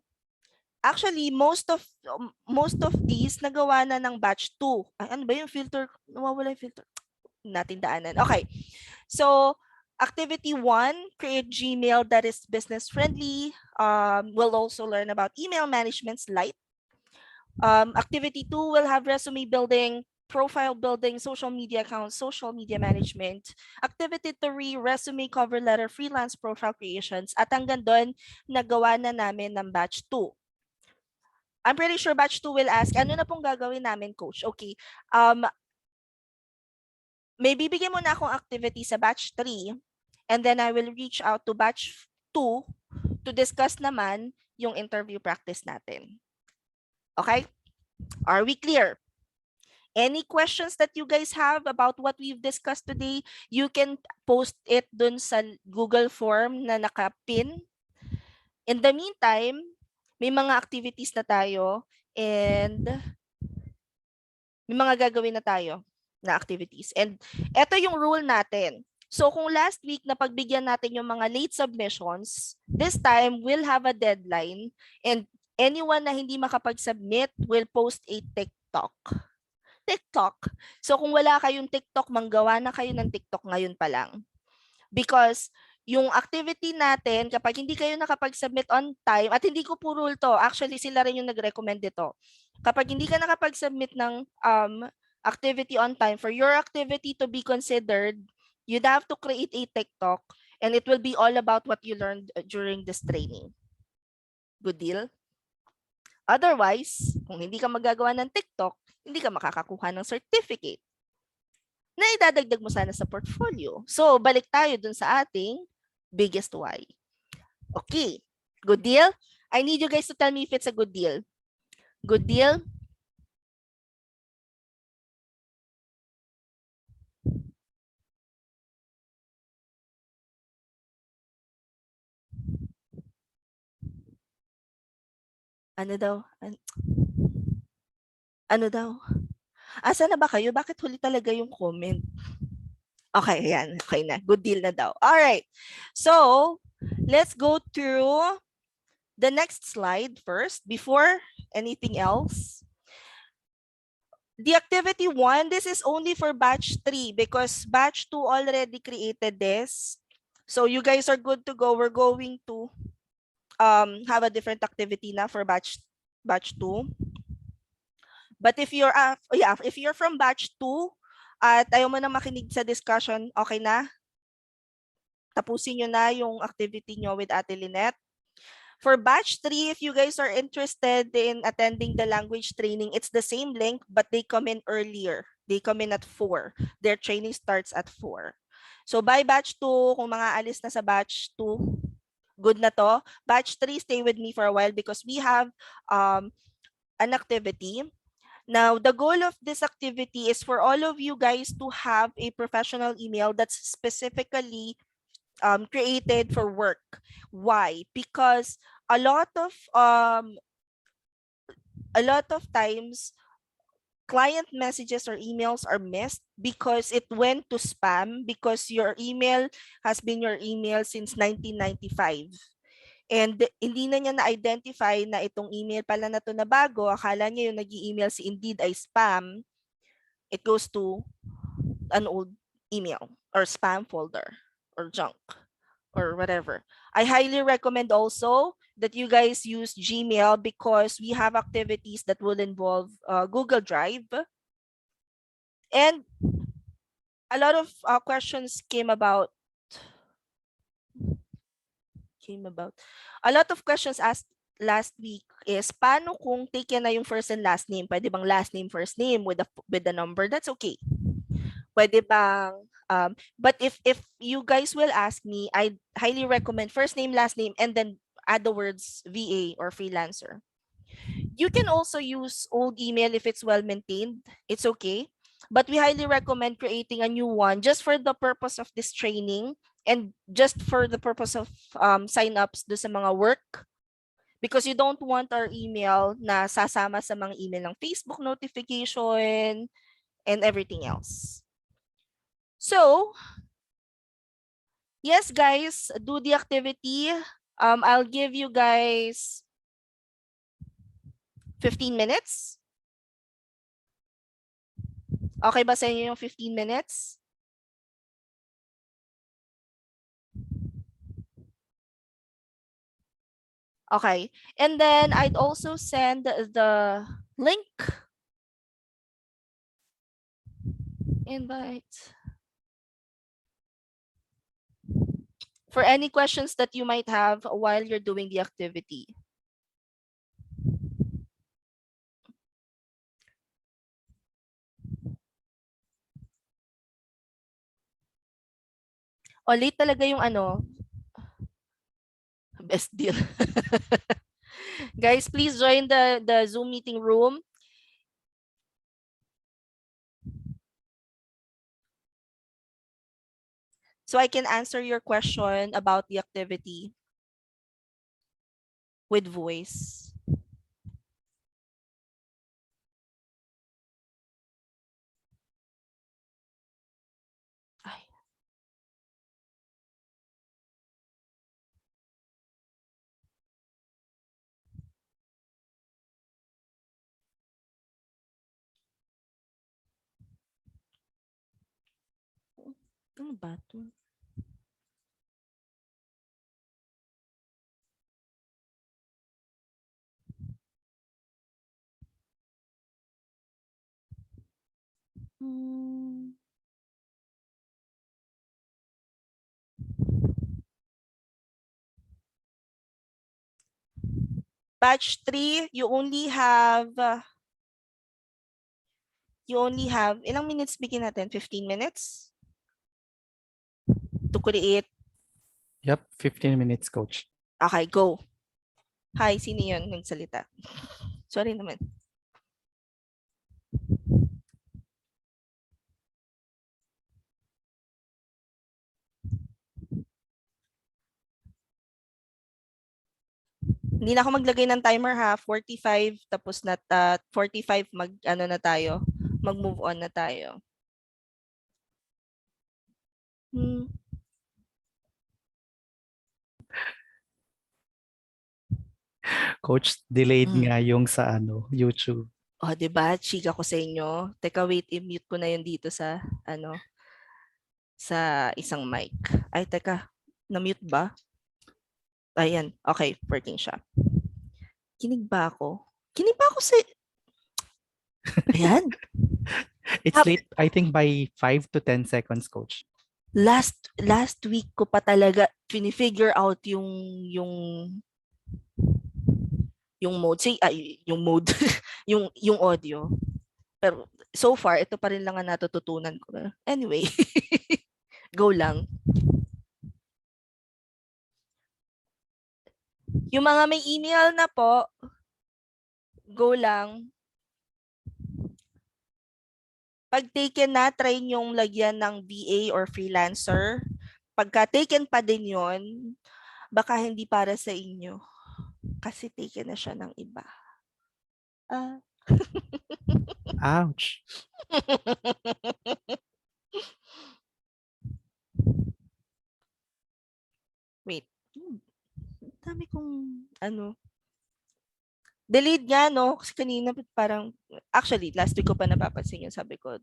Actually, most of these nagawa na ng batch 2. Ay, ano ba yung filter? Nawawala yung filter. Natin daanan. Okay. So, Activity 1, create Gmail that is business friendly. We'll also learn about email management's light. Activity 2 will have resume building, profile building, social media accounts, social media management. Activity 3, resume, cover letter, freelance profile creations. At hanggang doon, nagawa na namin ng batch 2. I'm pretty sure batch 2 will ask, ano na pong gagawin namin, coach? Okay. May bibigyan mo na akong activity sa batch 3 and then I will reach out to batch 2 to discuss naman yung interview practice natin. Okay? Are we clear? Any questions that you guys have about what we've discussed today, you can post it dun sa Google form na nakapin. In the meantime, may mga activities na tayo and may mga gagawin na tayo na activities. And eto yung rule natin. So kung last week na pagbigyan natin yung mga late submissions, this time we'll have a deadline and anyone na hindi makapag-submit will post a TikTok. So kung wala kayong TikTok, manggawa na kayo ng TikTok ngayon pa lang. Because yung activity natin, kapag hindi kayo nakapag-submit on time, at hindi ko po rule to, actually sila rin yung nag-recommend dito. Kapag hindi ka nakapag-submit ng activity on time, for your activity to be considered, you'd have to create a TikTok and it will be all about what you learned during this training. Good deal? Otherwise, kung hindi ka magagawa ng TikTok, hindi ka makakakuha ng certificate na idadagdag mo sana sa portfolio. So, balik tayo dun sa ating biggest why. Okay. Good deal? I need you guys to tell me if it's a good deal. Good deal? Ano daw? Ano daw? Asa na ba kayo? Bakit huli talaga yung comment? Okay, yan. Okay na. Good deal na daw. All right. So, let's go through the next slide first before anything else. The activity 1, this is only for batch 3 because batch 2 already created this. So you guys are good to go. We're going to have a different activity na for batch 2. But if you're if you're from batch 2 at ayaw mo na makinig sa discussion, okay na? Tapusin nyo na yung activity nyo with Ate Lynette. For batch 3, if you guys are interested in attending the language training, it's the same link but they come in earlier. They come in at 4. Their training starts at 4. So by batch 2, kung mga alis na sa batch 2, good na to. Batch 3, stay with me for a while because we have an activity. Now, the goal of this activity is for all of you guys to have a professional email that's specifically created for work. Why? Because a lot of times client messages or emails are missed because it went to spam because your email has been your email since 1995. And hindi na niya na-identify na itong email pala na to na bago. Akala niya yung nag-i-email si Indeed ay spam. It goes to an old email or spam folder or junk or whatever. I highly recommend also that you guys use Gmail because we have activities that will involve Google Drive. And a lot of questions came about. A lot of questions asked last week is, paano kung taken na yung first and last name? Pwede bang last name, first name with the number? That's okay. Pwede bang, but if you guys will ask me, I highly recommend first name, last name, and then add the words VA or freelancer. You can also use old email if it's well maintained. It's okay. But we highly recommend creating a new one just for the purpose of this training and just for the purpose of sign-ups do sa mga work. Because you don't want our email na sasama sa mga email ng Facebook notification and everything else. So, yes, guys, do the activity. I'll give you guys 15 minutes. Okay ba sa inyo yung 15 minutes? Okay. And then I'd also send the link. Invite. For any questions that you might have while you're doing the activity. O, late talaga yung best deal. Guys, please join the Zoom meeting room. So I can answer your question about the activity with voice. Ay. Ano ba to? Hmm. Batch 3, you only have ilang minutes bigyan natin? 15 minutes to create. Yep, 15 minutes, coach. Okay, go. Hi, sino yun nagsalita? Sorry naman. Hindi na ako maglagay ng timer ha. 45 tapos na 45 na tayo. Mag-move on na tayo. Hmm. Coach, delayed nga yung sa YouTube. Oh, 'di ba? Chika ko sa inyo. Teka, wait, i-mute ko na 'yun dito sa sa isang mic. Ay, teka. Na-mute ba? Ayan. Okay, working siya. Kinig ba ako? Kinig ba ako sa... Ayan. It's late, I think, by 5 to 10 seconds, coach. Last week ko pa talaga fini-figure out yung mode. Yung mode. yung audio. Pero so far, ito pa rin lang ang natututunan ko. Anyway, go lang. Yung mga may email na po, go lang. Pag taken na, try nyong lagyan ng VA or freelancer. Pagka taken pa din yon, baka hindi para sa inyo. Kasi taken na siya ng iba. Ouch. Wait. Dami kong delete nga, no? Kasi kanina parang, actually, last week ko pa napapansin yung sabi ko.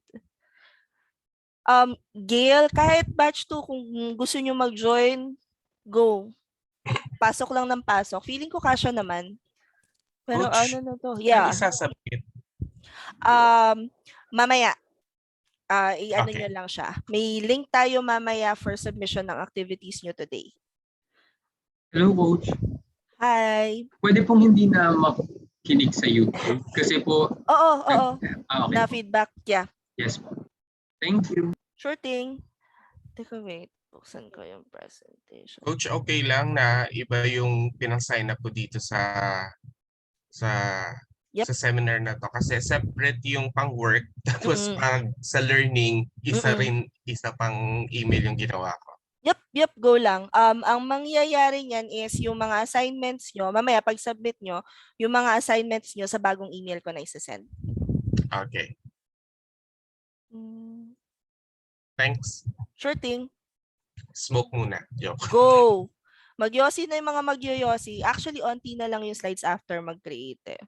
Gail, kahit batch 2, kung gusto nyo mag-join, go. Pasok lang ng pasok. Feeling ko kasya naman. Pero Coach, ano na to? saan Yeah. isasubmit? Mamaya, i-ano Okay. nyo lang siya. May link tayo mamaya for submission ng activities nyo today. Hello, Coach. Hi. Pwede pong hindi na makinig sa YouTube kasi po... Oo. Okay Na po. feedback, yeah. Yes po. Thank you. Sure thing. Teka, wait. Buksan ko yung presentation. Coach, okay lang na iba yung pinang-sign up ko dito sa Yep. sa seminar na to kasi separate yung pang-work tapos pag sa learning isa pang email yung ginawa ko. Yep, go lang. Ang mangyayari niyan is yung mga assignments nyo, mamaya pag submit nyo, yung mga assignments nyo sa bagong email ko na isa-send. Okay. Thanks. Sure thing. Smoke muna. Joke. Go! Magyosi na yung mga magyoyosi. Actually, onti na lang yung slides after mag-create eh.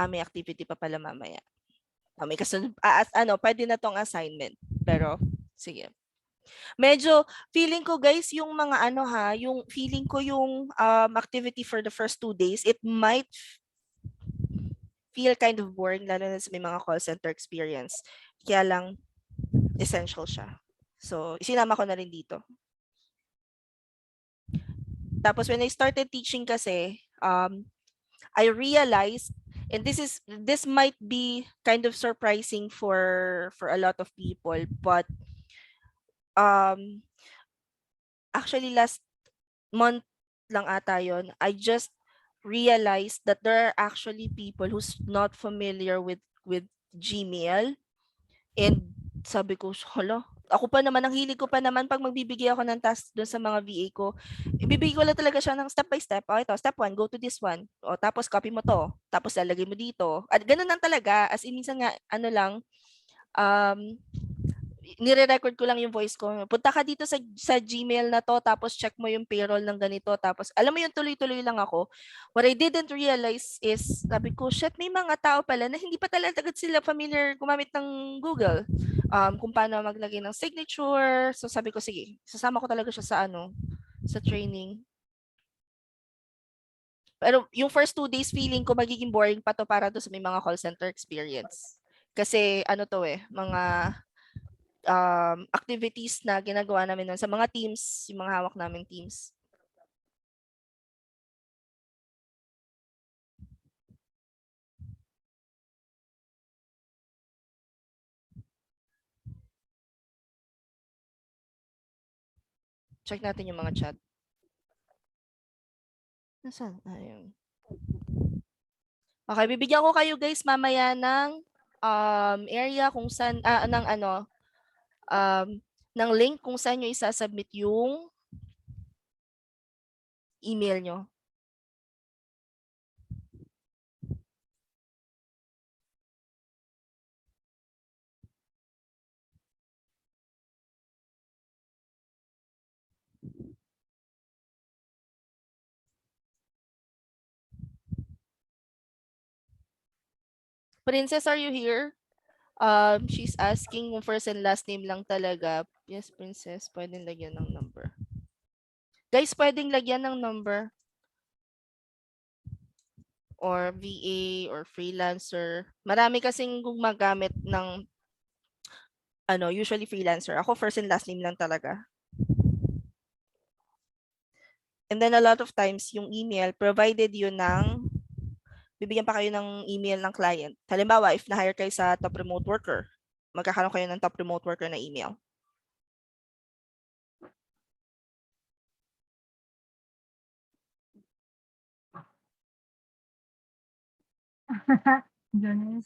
May activity pa pala mamaya. May kasunod, pwede na tong assignment. Pero, sige. Medyo feeling ko guys yung mga ano yung feeling ko yung activity for the first 2 days, it might feel kind of boring lalo na sa may mga call center experience. Kaya lang essential siya. So, isinama ko na rin dito. Tapos when I started teaching kasi, I realized, and this might be kind of surprising for a lot of people, but um actually last month lang ata yon, I just realized that there are actually people who's not familiar with Gmail. And sabi ko, hala, ako pa naman, ang hilig ko pa naman pag magbibigay ako ng task doon sa mga VA ko, ibibigay ko lang talaga siya ng step by step. O ito, step 1, go to this one. O tapos copy mo to. Tapos lalagay mo dito. At ganun lang talaga. As in, minsan nga, ano lang, um, nire-record ko lang yung voice ko. Punta ka dito sa Gmail na to, tapos check mo yung payroll ng ganito. Tapos, alam mo yung tuloy-tuloy lang ako. What I didn't realize is, sabi ko, shit, may mga tao pala na hindi pa talaga sila familiar gumamit ng Google. Kung paano maglagay ng signature. So, sabi ko, sige, sasama ko talaga siya sa sa training. Pero yung first 2 days, feeling ko magiging boring pa to para do sa may mga call center experience. Kasi ano to mga activities na ginagawa namin nun sa mga teams, yung mga hawak naming teams. Check natin yung mga chat. Nasaan? Ayun. Okay, bibigyan ko kayo guys mamaya ng area kung saan, ng ng link kung saan nyo isasubmit yung email nyo. Princess, are you here? She's asking kung first and last name lang talaga. Yes, Princess, pwedeng lagyan ng number. Guys, pwedeng lagyan ng number. Or VA or freelancer. Marami kasing gumagamit ng usually freelancer. Ako first and last name lang talaga. And then a lot of times yung email provided yun bibigyan pa kayo ng email ng client. Halimbawa, if na-hire kayo sa top remote worker, magkakaroon kayo ng top remote worker na email.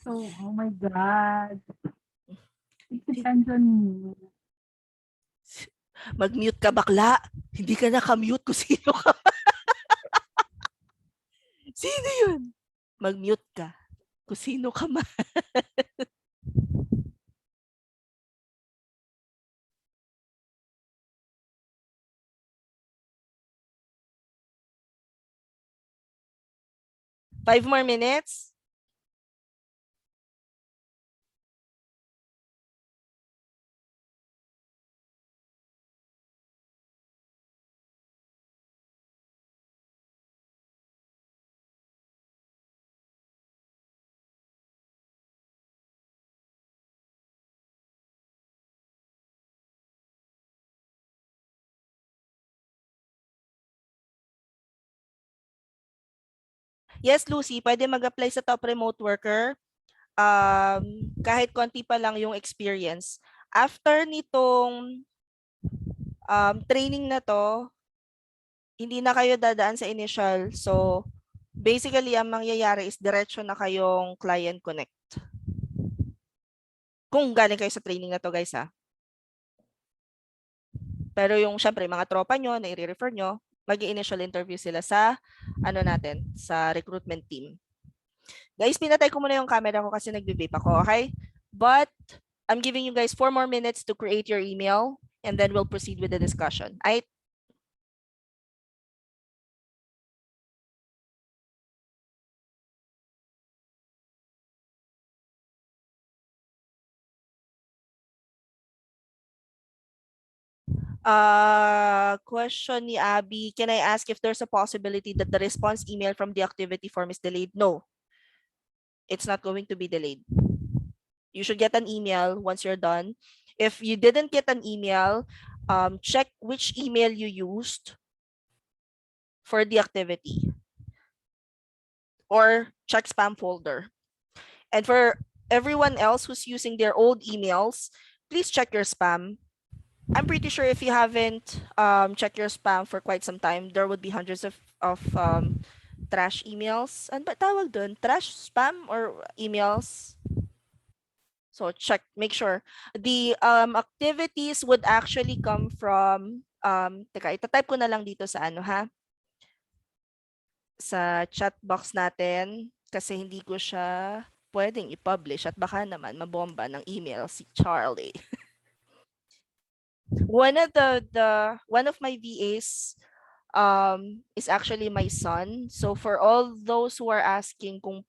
So, oh my God. It depends on you. Mag-mute ka bakla. Hindi ka naka-mute kung sino ka. Sino yun? Mag-mute ka. Kung sino ka man. Five more minutes. Yes, Lucy, pwede mag-apply sa top remote worker. Kahit konti pa lang yung experience. After nitong training na to, hindi na kayo dadaan sa initial. So, basically, ang mangyayari is diretso na kayong client connect. Kung galing kayo sa training na to, guys, ha. Pero yung, syempre, mga tropa nyo na i-refer nyo, mag-initial interview sila sa, sa recruitment team. Guys, pinatay ko muna yung camera ko kasi nagbe-vape ako, okay? But, I'm giving you guys 4 more minutes to create your email and then we'll proceed with the discussion. Question ni Abby, can I ask if there's a possibility that the response email from the activity form is delayed? No, it's not going to be delayed. You should get an email once you're done. If you didn't get an email, check which email you used for the activity or check spam folder. And for everyone else who's using their old emails, please check your spam. I'm pretty sure if you haven't checked your spam for quite some time, there would be hundreds of trash emails. Ano ba tawag dun? Trash spam or emails? So check, make sure. The activities would actually come from, teka, itatype ko na lang dito sa ano ha, sa chat box natin kasi hindi ko siya pwedeng i-publish at baka naman mabomba ng email si Charlie. One of my VAs is actually my son. So for all those who are asking kung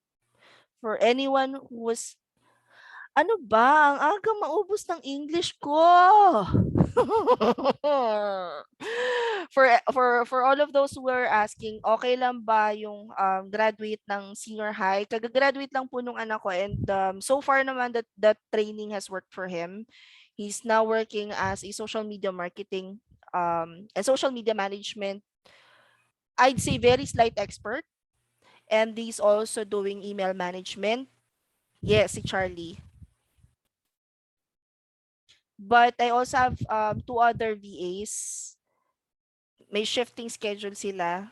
for anyone who was ano ba? Ang aga maubos ng English ko. For all of those who are asking, okay lang ba yung graduate ng senior high? Kagagraduate lang po nung anak ko and so far naman that training has worked for him. He's now working as a social media marketing and social media management. I'd say very slight expert, and he's also doing email management. Yes, si Charlie. But I also have two other VAs. May shifting schedule sila.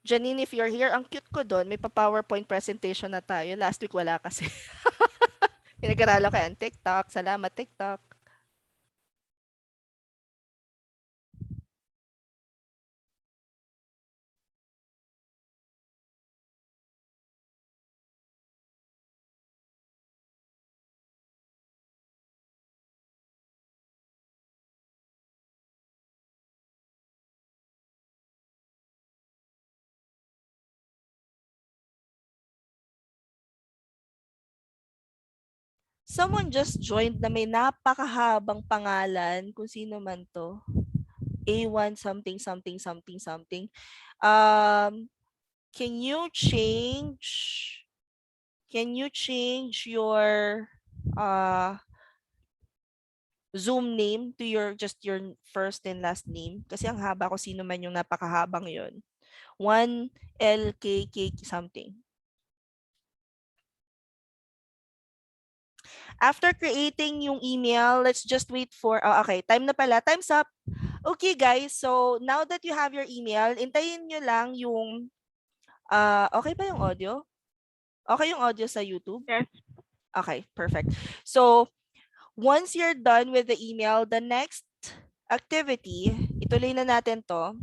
Janine, if you're here, ang cute ko doon. May pa-PowerPoint presentation na tayo. Last week wala kasi. Pinag-aralan ko yan. TikTok. Salamat, TikTok. Someone just joined na may napakahabang pangalan. Kung sino man to. A1 something something something something. Can you change your Zoom name to just your first and last name? Kasi ang haba ko sino man yung napakahabang yon. 1LKK something. After creating yung email, let's just wait for, okay, time na pala, time's up. Okay guys, so now that you have your email, intayin nyo lang yung, okay ba yung audio? Okay yung audio sa YouTube? Yes. Okay, perfect. So, once you're done with the email, the next activity, ituloy na natin to.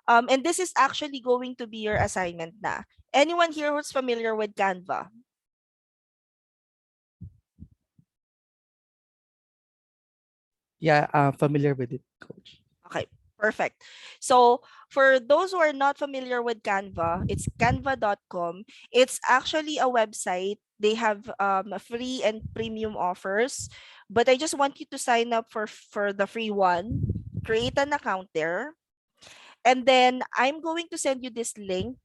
And this is actually going to be your assignment na. Anyone here who's familiar with Canva? Yeah, familiar with it, coach. Okay, perfect. So for those who are not familiar with Canva, it's canva.com. It's actually a website. They have free and premium offers, but I just want you to sign up for the free one. Create an account there. And then I'm going to send you this link.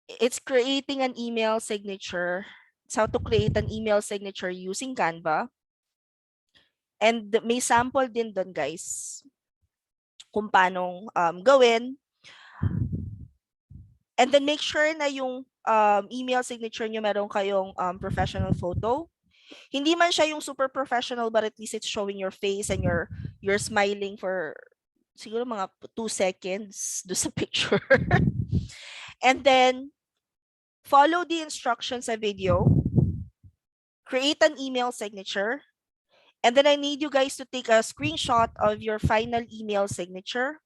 It's creating an email signature. It's how to create an email signature using Canva. And may sample din doon, guys, kung paano gawin. And then make sure na yung email signature nyo meron kayong professional photo. Hindi man siya yung super professional, but at least it's showing your face and you're smiling for siguro mga 2 seconds do sa picture. And then follow the instructions sa video. Create an email signature. And then I need you guys to take a screenshot of your final email signature.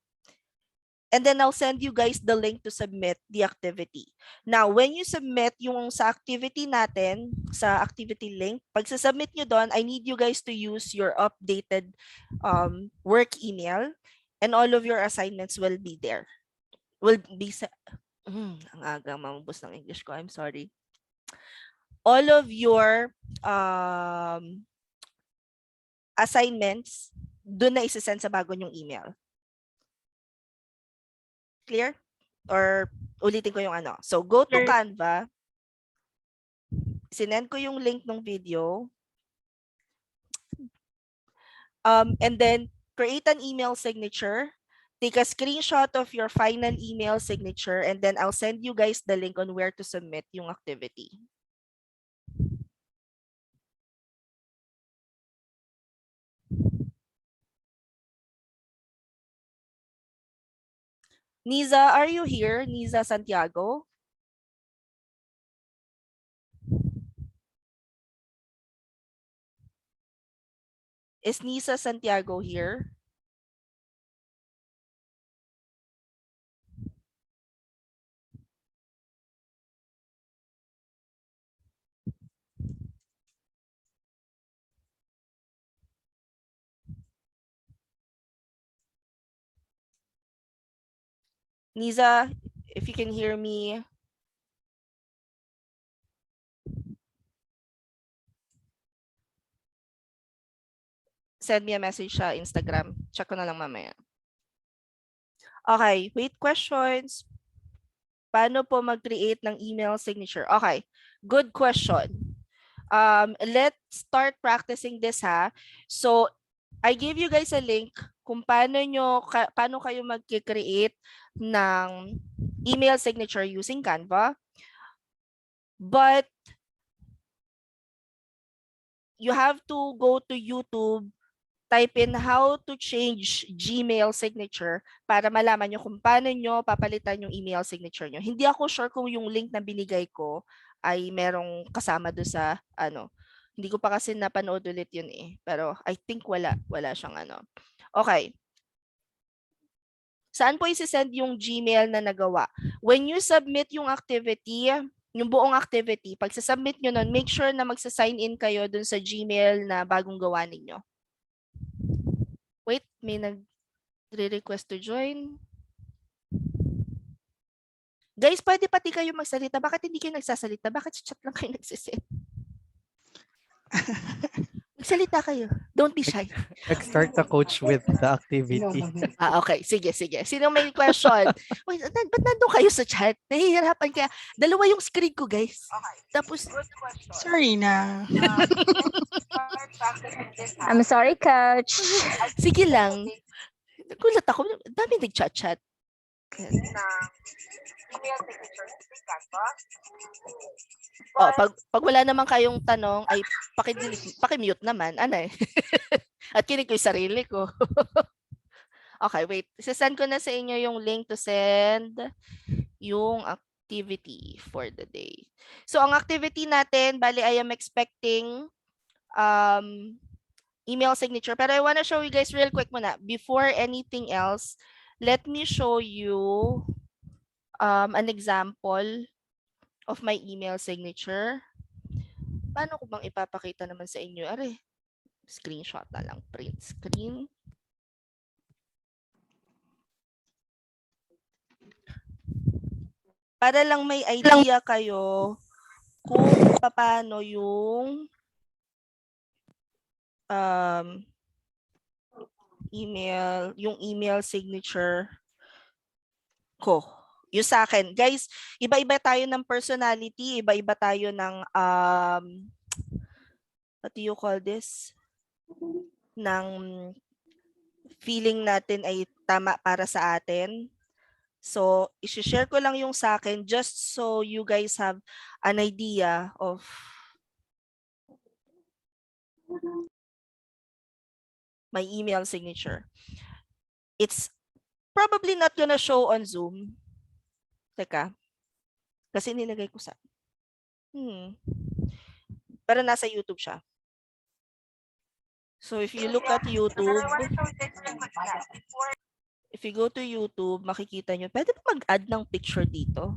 And then I'll send you guys the link to submit the activity. Now, when you submit yung sa activity natin, sa activity link, pag submit nyo doon, I need you guys to use your updated work email, and all of your assignments will be there. Will be sa... ang aga mamubos ng English ko. I'm sorry. All of your assignments, doon na isasend sa bago nyong email. Clear? Or ulitin ko yung ano. So, go to Canva. Sinend ko yung link ng video. And then, create an email signature. Take a screenshot of your final email signature, and then I'll send you guys the link on where to submit yung activity. Niza, are you here? Niza Santiago? Is Nisa Santiago here? Nisa, if you can hear me. Send me a message sa Instagram. Check ko na lang mamaya. Okay, wait, questions. Paano po mag-create ng email signature? Okay, good question. Let's start practicing this ha. So, I gave you guys a link kung paano kayo mag-create ng email signature using Canva. But you have to go to YouTube, type in how to change Gmail signature para malaman nyo kung paano nyo papalitan yung email signature nyo. Hindi ako sure kung yung link na binigay ko ay merong kasama do sa ano. Hindi ko pa kasi napanood ulit yun eh. Pero I think wala siyang ano. Okay. Saan po isi-send yung Gmail na nagawa? When you submit yung activity, yung buong activity, pag submit nyo nun, make sure na magsa-sign in kayo dun sa Gmail na bagong gawa ninyo. Wait, may nagre-request to join. Guys, pwede pati kayo magsalita. Bakit hindi kayo nagsasalita? Bakit sa chat lang kayo nagsisend? Magsalita kayo. Don't be shy. Start the coach with the activity. Okay. Sige. Sino may question? Wait, ba't nandun kayo sa chat? Nahihirapan kaya. Dalawa yung screen ko, guys. Tapos, Sorry na. I'm sorry, coach. sige lang. Nagulat ako. Dami nag-chat-chat. Oh, pag wala naman kayong tanong, ay paki-mute naman. Ano eh? At kinig ko yung sarili ko. Okay, wait. Send ko na sa inyo yung link to send yung activity for the day. So, ang activity natin, bali, I am expecting email signature. Pero I wanna show you guys real quick muna. Before anything else, let me show you an example of my email signature. Paano ko bang ipapakita naman sa inyo? Are, screenshot na lang. Print screen. Para lang may idea kayo kung paano yung email signature ko. Yung sa akin. Guys, iba-iba tayo ng personality, iba-iba tayo ng what do you call this? Ng feeling natin ay tama para sa atin. So, i-share ko lang yung sa akin just so you guys have an idea of my email signature. It's probably not gonna show on Zoom. Teka. Kasi nilagay ko sa... Pero nasa YouTube siya. So if you look at YouTube, if you go to YouTube, makikita nyo, pwede ba mag-add ng picture dito?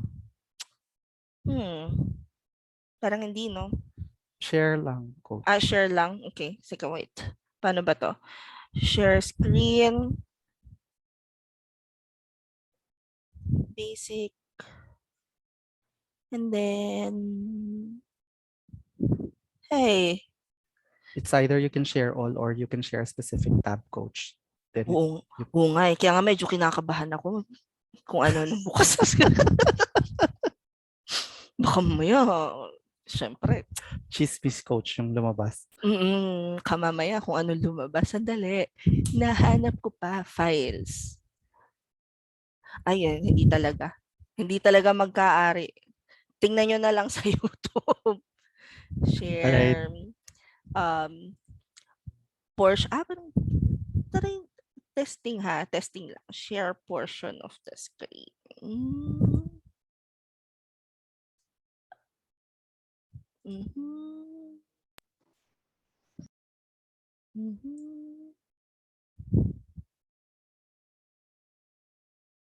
Parang hindi, no? Share lang, coach. Share lang. Okay, sige, wait. Paano ba to? Share screen. Basic. And then, hey. It's either you can share all or you can share a specific tab, coach. Then Oo nga eh. Kaya nga medyo kinakabahan ako kung ano bukas. Baka mamaya, syempre. chismis coach yung lumabas. Kamamaya kung ano lumabas. Sandali. Nahanap ko pa files. Ayun, hindi talaga. Hindi talaga magkaari. Tingnan nyo na lang sa YouTube. Share. Portion. Parang testing ha. Testing lang. Share portion of the screen.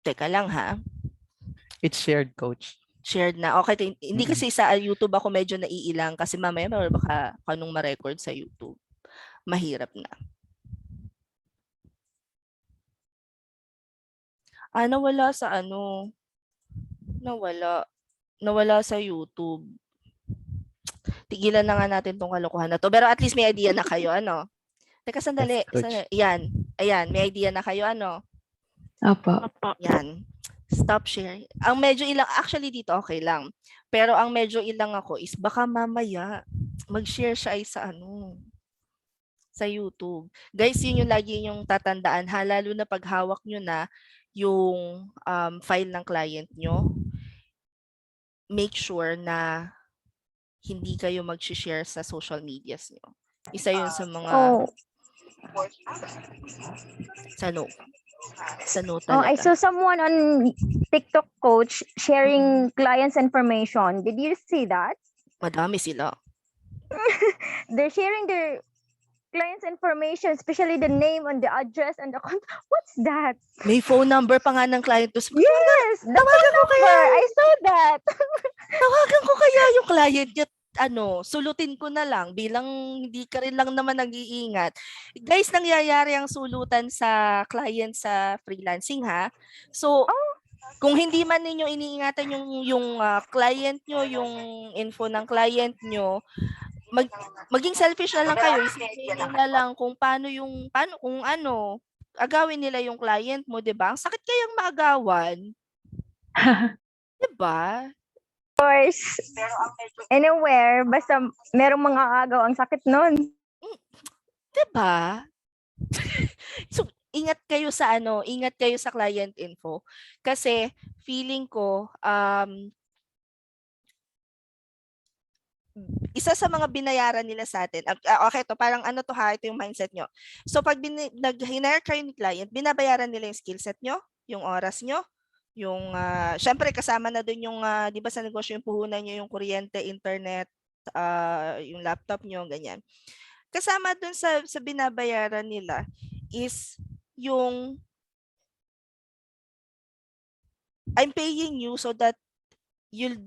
Teka lang ha. It's shared, coach. Shared na. Okay, hindi kasi sa YouTube ako medyo naiilang kasi mamaya baka kanong ma-record sa YouTube. Mahirap na. Nawala sa ano? Nawala sa YouTube. Tigilan na nga natin tong kalokohan na to. Pero at least may idea na kayo, ano? Teka, sandali. Yan. Ayan, may idea na kayo, ano? Opo. Yan. Stop sharing. Ang medyo ilang, actually dito okay lang. Pero ang medyo ilang ako is baka mamaya mag-share siya ay sa ano, sa YouTube. Guys, yun yung lagi yung tatandaan, ha? Lalo na pag hawak nyo na yung file ng client nyo, make sure na hindi kayo mag-share sa social medias nyo. Isa yun sa mga sa no Oh, I talaga. saw someone on TikTok, coach, sharing clients' information. Did you see that? Madami sila. They're sharing their clients' information, especially the name and the address and the what's that? May phone number pa nga ng client to. Yes, the phone number. I saw that. Tawagan ko kaya yung client niya, sulutin ko na lang bilang hindi ka rin lang naman nag-iingat. Guys, nangyayari ang sulutan sa client sa freelancing, ha? So, kung hindi man ninyo iniingatan yung client nyo, yung info ng client nyo, maging selfish na lang kayo. Isipin nyo na lang kung paano agawin nila yung client mo, 'di ba? Ang sakit kayang maagawan. 'Di ba? Of course, anywhere, basta merong mga agaw, ang sakit nun. 'Di ba? So, ingat kayo sa client info kasi feeling ko isa sa mga binayaran nila sa atin. Okay, to parang ito yung mindset nyo. So pag nag-hire kayo ni client, binabayaran nila yung skill set nyo, yung oras nyo, yung syempre kasama na dun yung 'di ba sa negosyo yung puhunan nyo yung kuryente, internet, yung laptop nyo, ganyan. Kasama dun sa binabayaran nila is yung I'm paying you so that you'll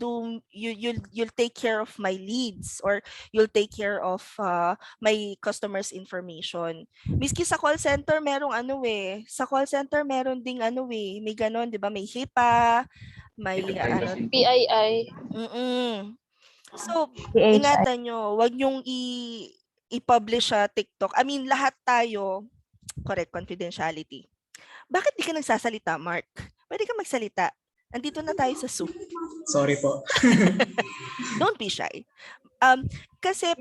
take care of my leads or you'll take care of my customers information. Miski sa call center merong sa call center meron ding may ganon, 'di ba? May HIPAA, may PII. So, ingatan nyo, wag nyong i-publish sa TikTok. I mean, lahat tayo, correct, confidentiality. Bakit di ka nagsasalita, Mark? Pwede ka magsalita. Andito na tayo sa Zoom. Sorry po. Don't be shy. Kasi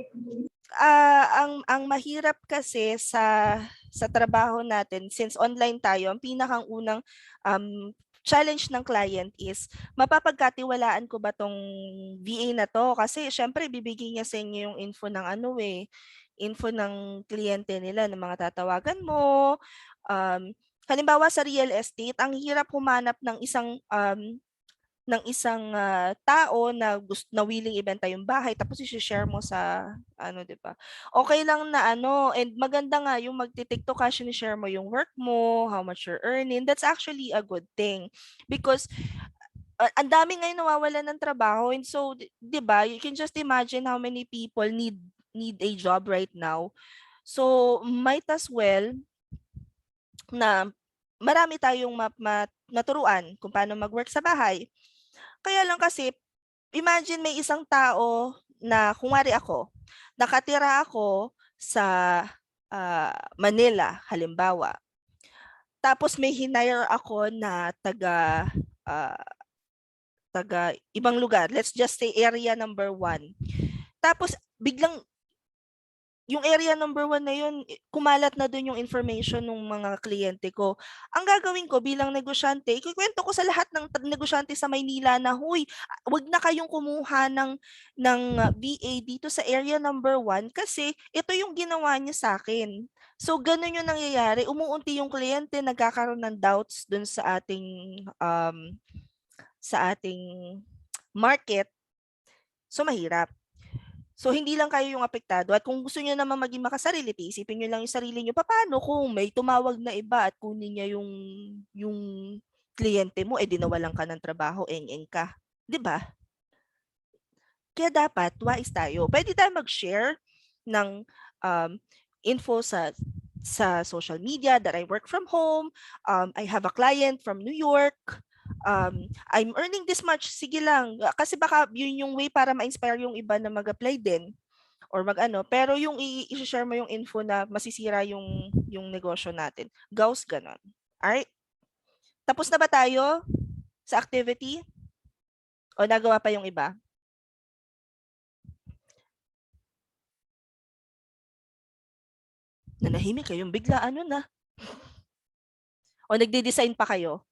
ang mahirap kasi sa trabaho natin, since online tayo, ang pinakang unang challenge ng client is mapapagkatiwalaan ko ba tong VA na to? Kasi syempre bibigyan niya sa inyo yung info ng info ng kliyente nila ng mga tatawagan mo. Halimbawa sa real estate, ang hirap humanap ng isang ng isang tao na na willing ibenta yung bahay tapos i-share mo sa ano, 'di ba? Okay lang na ano, and maganda nga yung magti-TikTok cash ni share mo yung work mo, how much you're earning. That's actually a good thing because ang dami ngayon nawawalan ng trabaho, and so 'di ba, you can just imagine how many people need a job right now. So might as well na marami tayong naturuan kung paano mag-work sa bahay. Kaya lang kasi, imagine may isang tao na, kunwari ako, nakatira ako sa Manila, halimbawa. Tapos may hinire ako na ah, taga ibang lugar. Let's just say area number 1. Tapos biglang yung area number 1 na yun, kumalat na dun yung information ng mga kliyente ko. Ang gagawin ko bilang negosyante, ikukwento ko sa lahat ng negosyante sa Maynila na, huy, wag na kayong kumuha ng BA dito sa area number 1 kasi ito yung ginawa niya sa akin. So, ganun yung nangyayari. Umuunti yung kliyente, nagkakaroon ng doubts dun sa ating market. So, mahirap. So, hindi lang kayo yung apektado. At kung gusto niyo naman maging makasarili, isipin niyo lang yung sarili niyo. Paano kung may tumawag na iba at kunin niya yung kliyente mo, dinawalan ka ng trabaho, eng-eng ka. 'Di ba? Kaya dapat, wais tayo. Pwede tayo mag-share ng info sa social media that I work from home. I have a client from New York. I'm earning this much, sige lang. Kasi baka yun yung way para ma-inspire yung iba na mag-apply din or mag-ano. Pero yung i-share mo yung info na masisira yung negosyo natin. Gauss, ganon. Alright? Tapos na ba tayo sa activity? O nagawa pa yung iba? Nanahimik kayo, bigla ano na. O nagde-design pa kayo?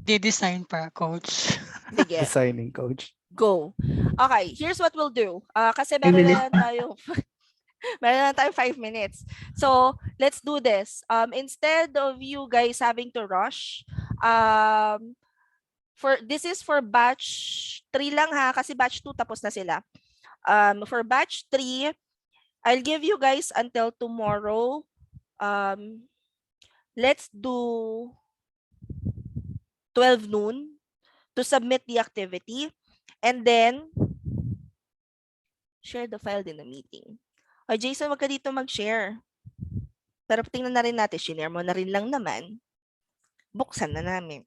Di-design pa, coach. Sige. Designing coach. Go. Okay, here's what we'll do. Kasi Ay, meron bilis na tayo meron na tayong 5 minutes. So, let's do this. Instead of you guys having to rush, this is for batch 3 lang ha, kasi batch 2 tapos na sila. For batch 3, I'll give you guys until tomorrow. Let's do 12 noon to submit the activity. And then, share the file in the meeting. O Jason, wag ka dito mag-share. Pero tingnan na rin natin, shinare mo na rin lang naman. Buksan na namin.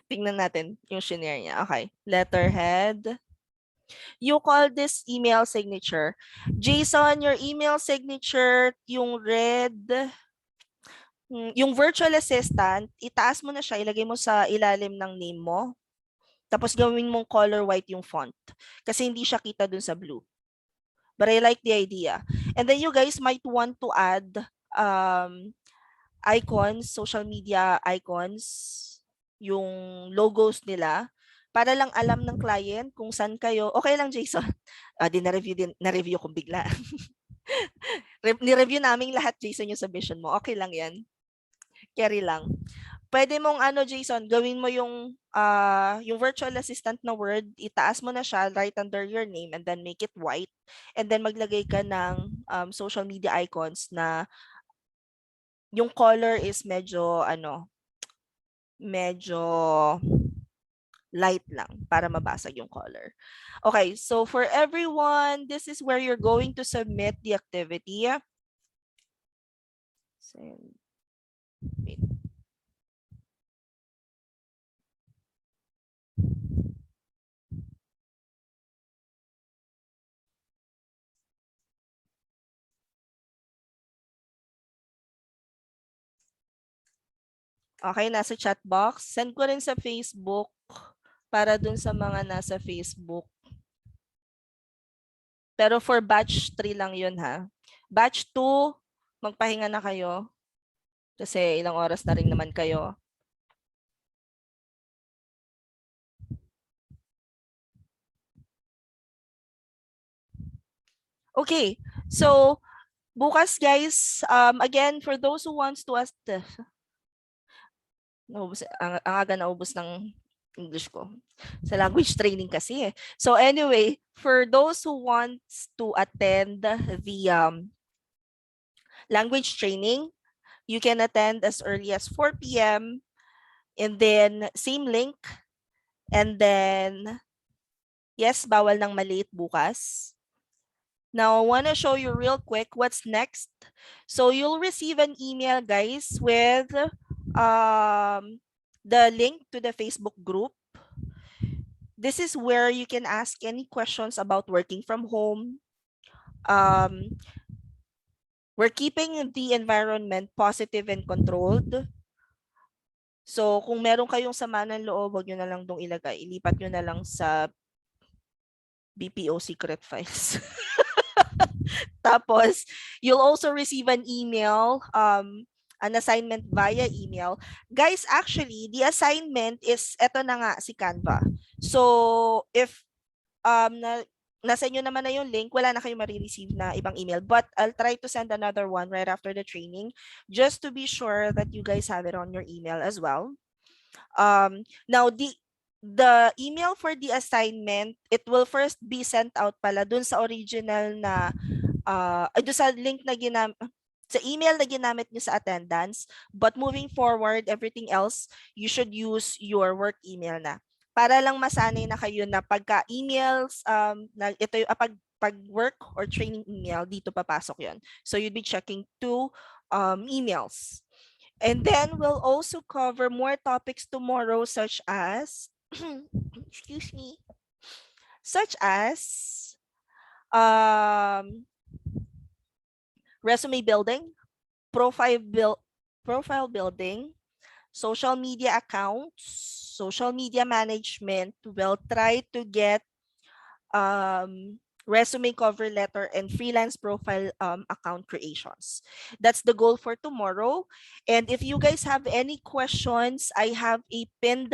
Tingnan natin yung shinare niya. Okay. Letterhead. You call this email signature. Jason, your email signature, yung red, yung virtual assistant, itaas mo na siya, ilagay mo sa ilalim ng name mo. Tapos gawin mong color white yung font. Kasi hindi siya kita dun sa blue. But I like the idea. And then you guys might want to add icons, social media icons, yung logos nila, para lang alam ng client kung saan kayo. Okay lang, Jason. Na-review kong bigla. Ni-review namin lahat, Jason, yung submission mo. Okay lang yan. Carry lang. Pwede mong Jason, gawin mo yung virtual assistant na word, itaas mo na siya right under your name and then make it white. And then maglagay ka ng social media icons na yung color is medyo light lang para mabasag yung color. Okay, so for everyone, this is where you're going to submit the activity. Wait. Okay, nasa chat box. Send ko rin sa Facebook para dun sa mga nasa Facebook. Pero for batch 3 lang yun ha. Batch 2, magpahinga na kayo. Kasi ilang oras na rin naman kayo. Okay, so bukas guys, again, for those who wants to ask ang aga naubos ng English ko. Sa language training kasi eh. So anyway, for those who wants to attend the language training, you can attend as early as 4 p.m. and then same link, and then yes, bawal ng maliit bukas. Now, I want to show you real quick what's next. So you'll receive an email, guys, with the link to the Facebook group. This is where you can ask any questions about working from home. We're keeping the environment positive and controlled. So kung meron kayong sama ng loob, wag nyo na lang dong ilagay. Ilipat nyo na lang sa BPO secret files. Tapos, you'll also receive an email, an assignment via email. Guys, actually, the assignment is, eto na nga, si Canva. So, if nasa inyo naman na yung link, wala na kayong marireceive na ibang email. But I'll try to send another one right after the training just to be sure that you guys have it on your email as well. Now, the email for the assignment, it will first be sent out pala dun sa original na doon sa link na sa email na ginamit niyo sa attendance, but moving forward, everything else, you should use your work email na. Para lang masanay na kayo na pagka emails, na ito yung pag work or training email, dito papasok yon. So you'd be checking 2 emails. And then we'll also cover more topics tomorrow, such as, excuse me, such as resume building, profile building, social media accounts, social media management. We'll try to get resume cover letter and freelance profile account creations. That's the goal for tomorrow. And if you guys have any questions, I have a pinned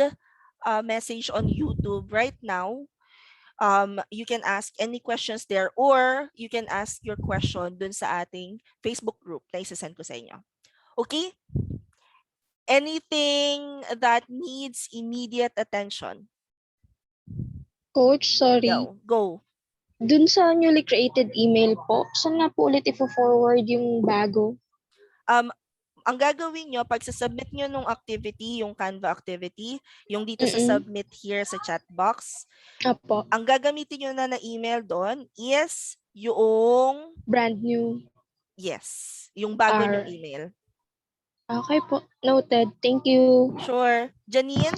message on YouTube right now. You can ask any questions there, or you can ask your question dun sa ating Facebook group na isasend ko sa inyo. Okay? Anything that needs immediate attention? Coach, sorry. Go. Dun sa newly created email po, saan nga po ulit i-forward yung bago? Ang gagawin nyo, pag submit nyo nung activity, yung Canva activity, yung dito sa submit here sa chat box, Apo. ang gagamitin nyo na email doon is yung Brand new. yes, yung bago nyong email. Okay po. Noted. Thank you. Sure. Janine?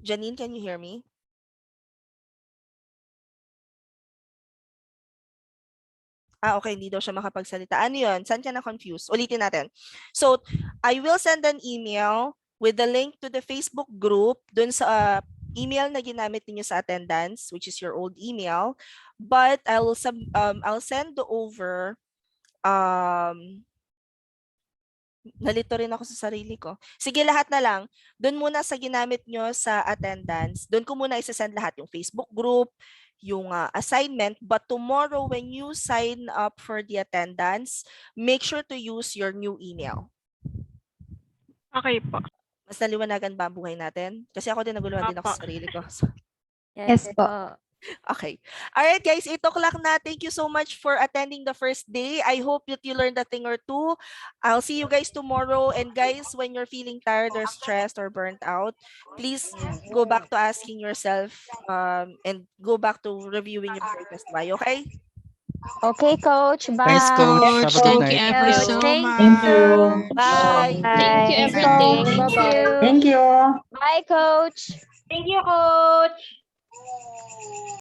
Janine, can you hear me? Okay, hindi daw siya makapagsalita. Ano yun? Saan ka na-confused? Ulitin natin. So, I will send an email with the link to the Facebook group dun sa email na ginamit niyo sa attendance, which is your old email. But I'll send over nalito rin ako sa sarili ko. Sige, lahat na lang. Doon muna sa ginamit nyo sa attendance, doon ko muna isa-send lahat yung Facebook group, yung assignment. But tomorrow, when you sign up for the attendance, make sure to use your new email. Okay po. Mas naliwanagan ba ang buhay natin? Kasi ako din naguluhan din ako sa sarili ko. Yes po. Okay. All right, guys. 8 o'clock na. Thank you so much for attending the first day. I hope that you learned a thing or two. I'll see you guys tomorrow. And guys, when you're feeling tired or stressed or burnt out, please go back to asking yourself and go back to reviewing your greatest why. Okay? Okay, Coach. Bye. Thanks, Coach. Have a good Thank night. you ever Coach, so thank much. Thank you. Bye. Thank you, Bye. everything. Thank Bye-bye. you. Thank you. Bye, Coach. Thank you, Coach.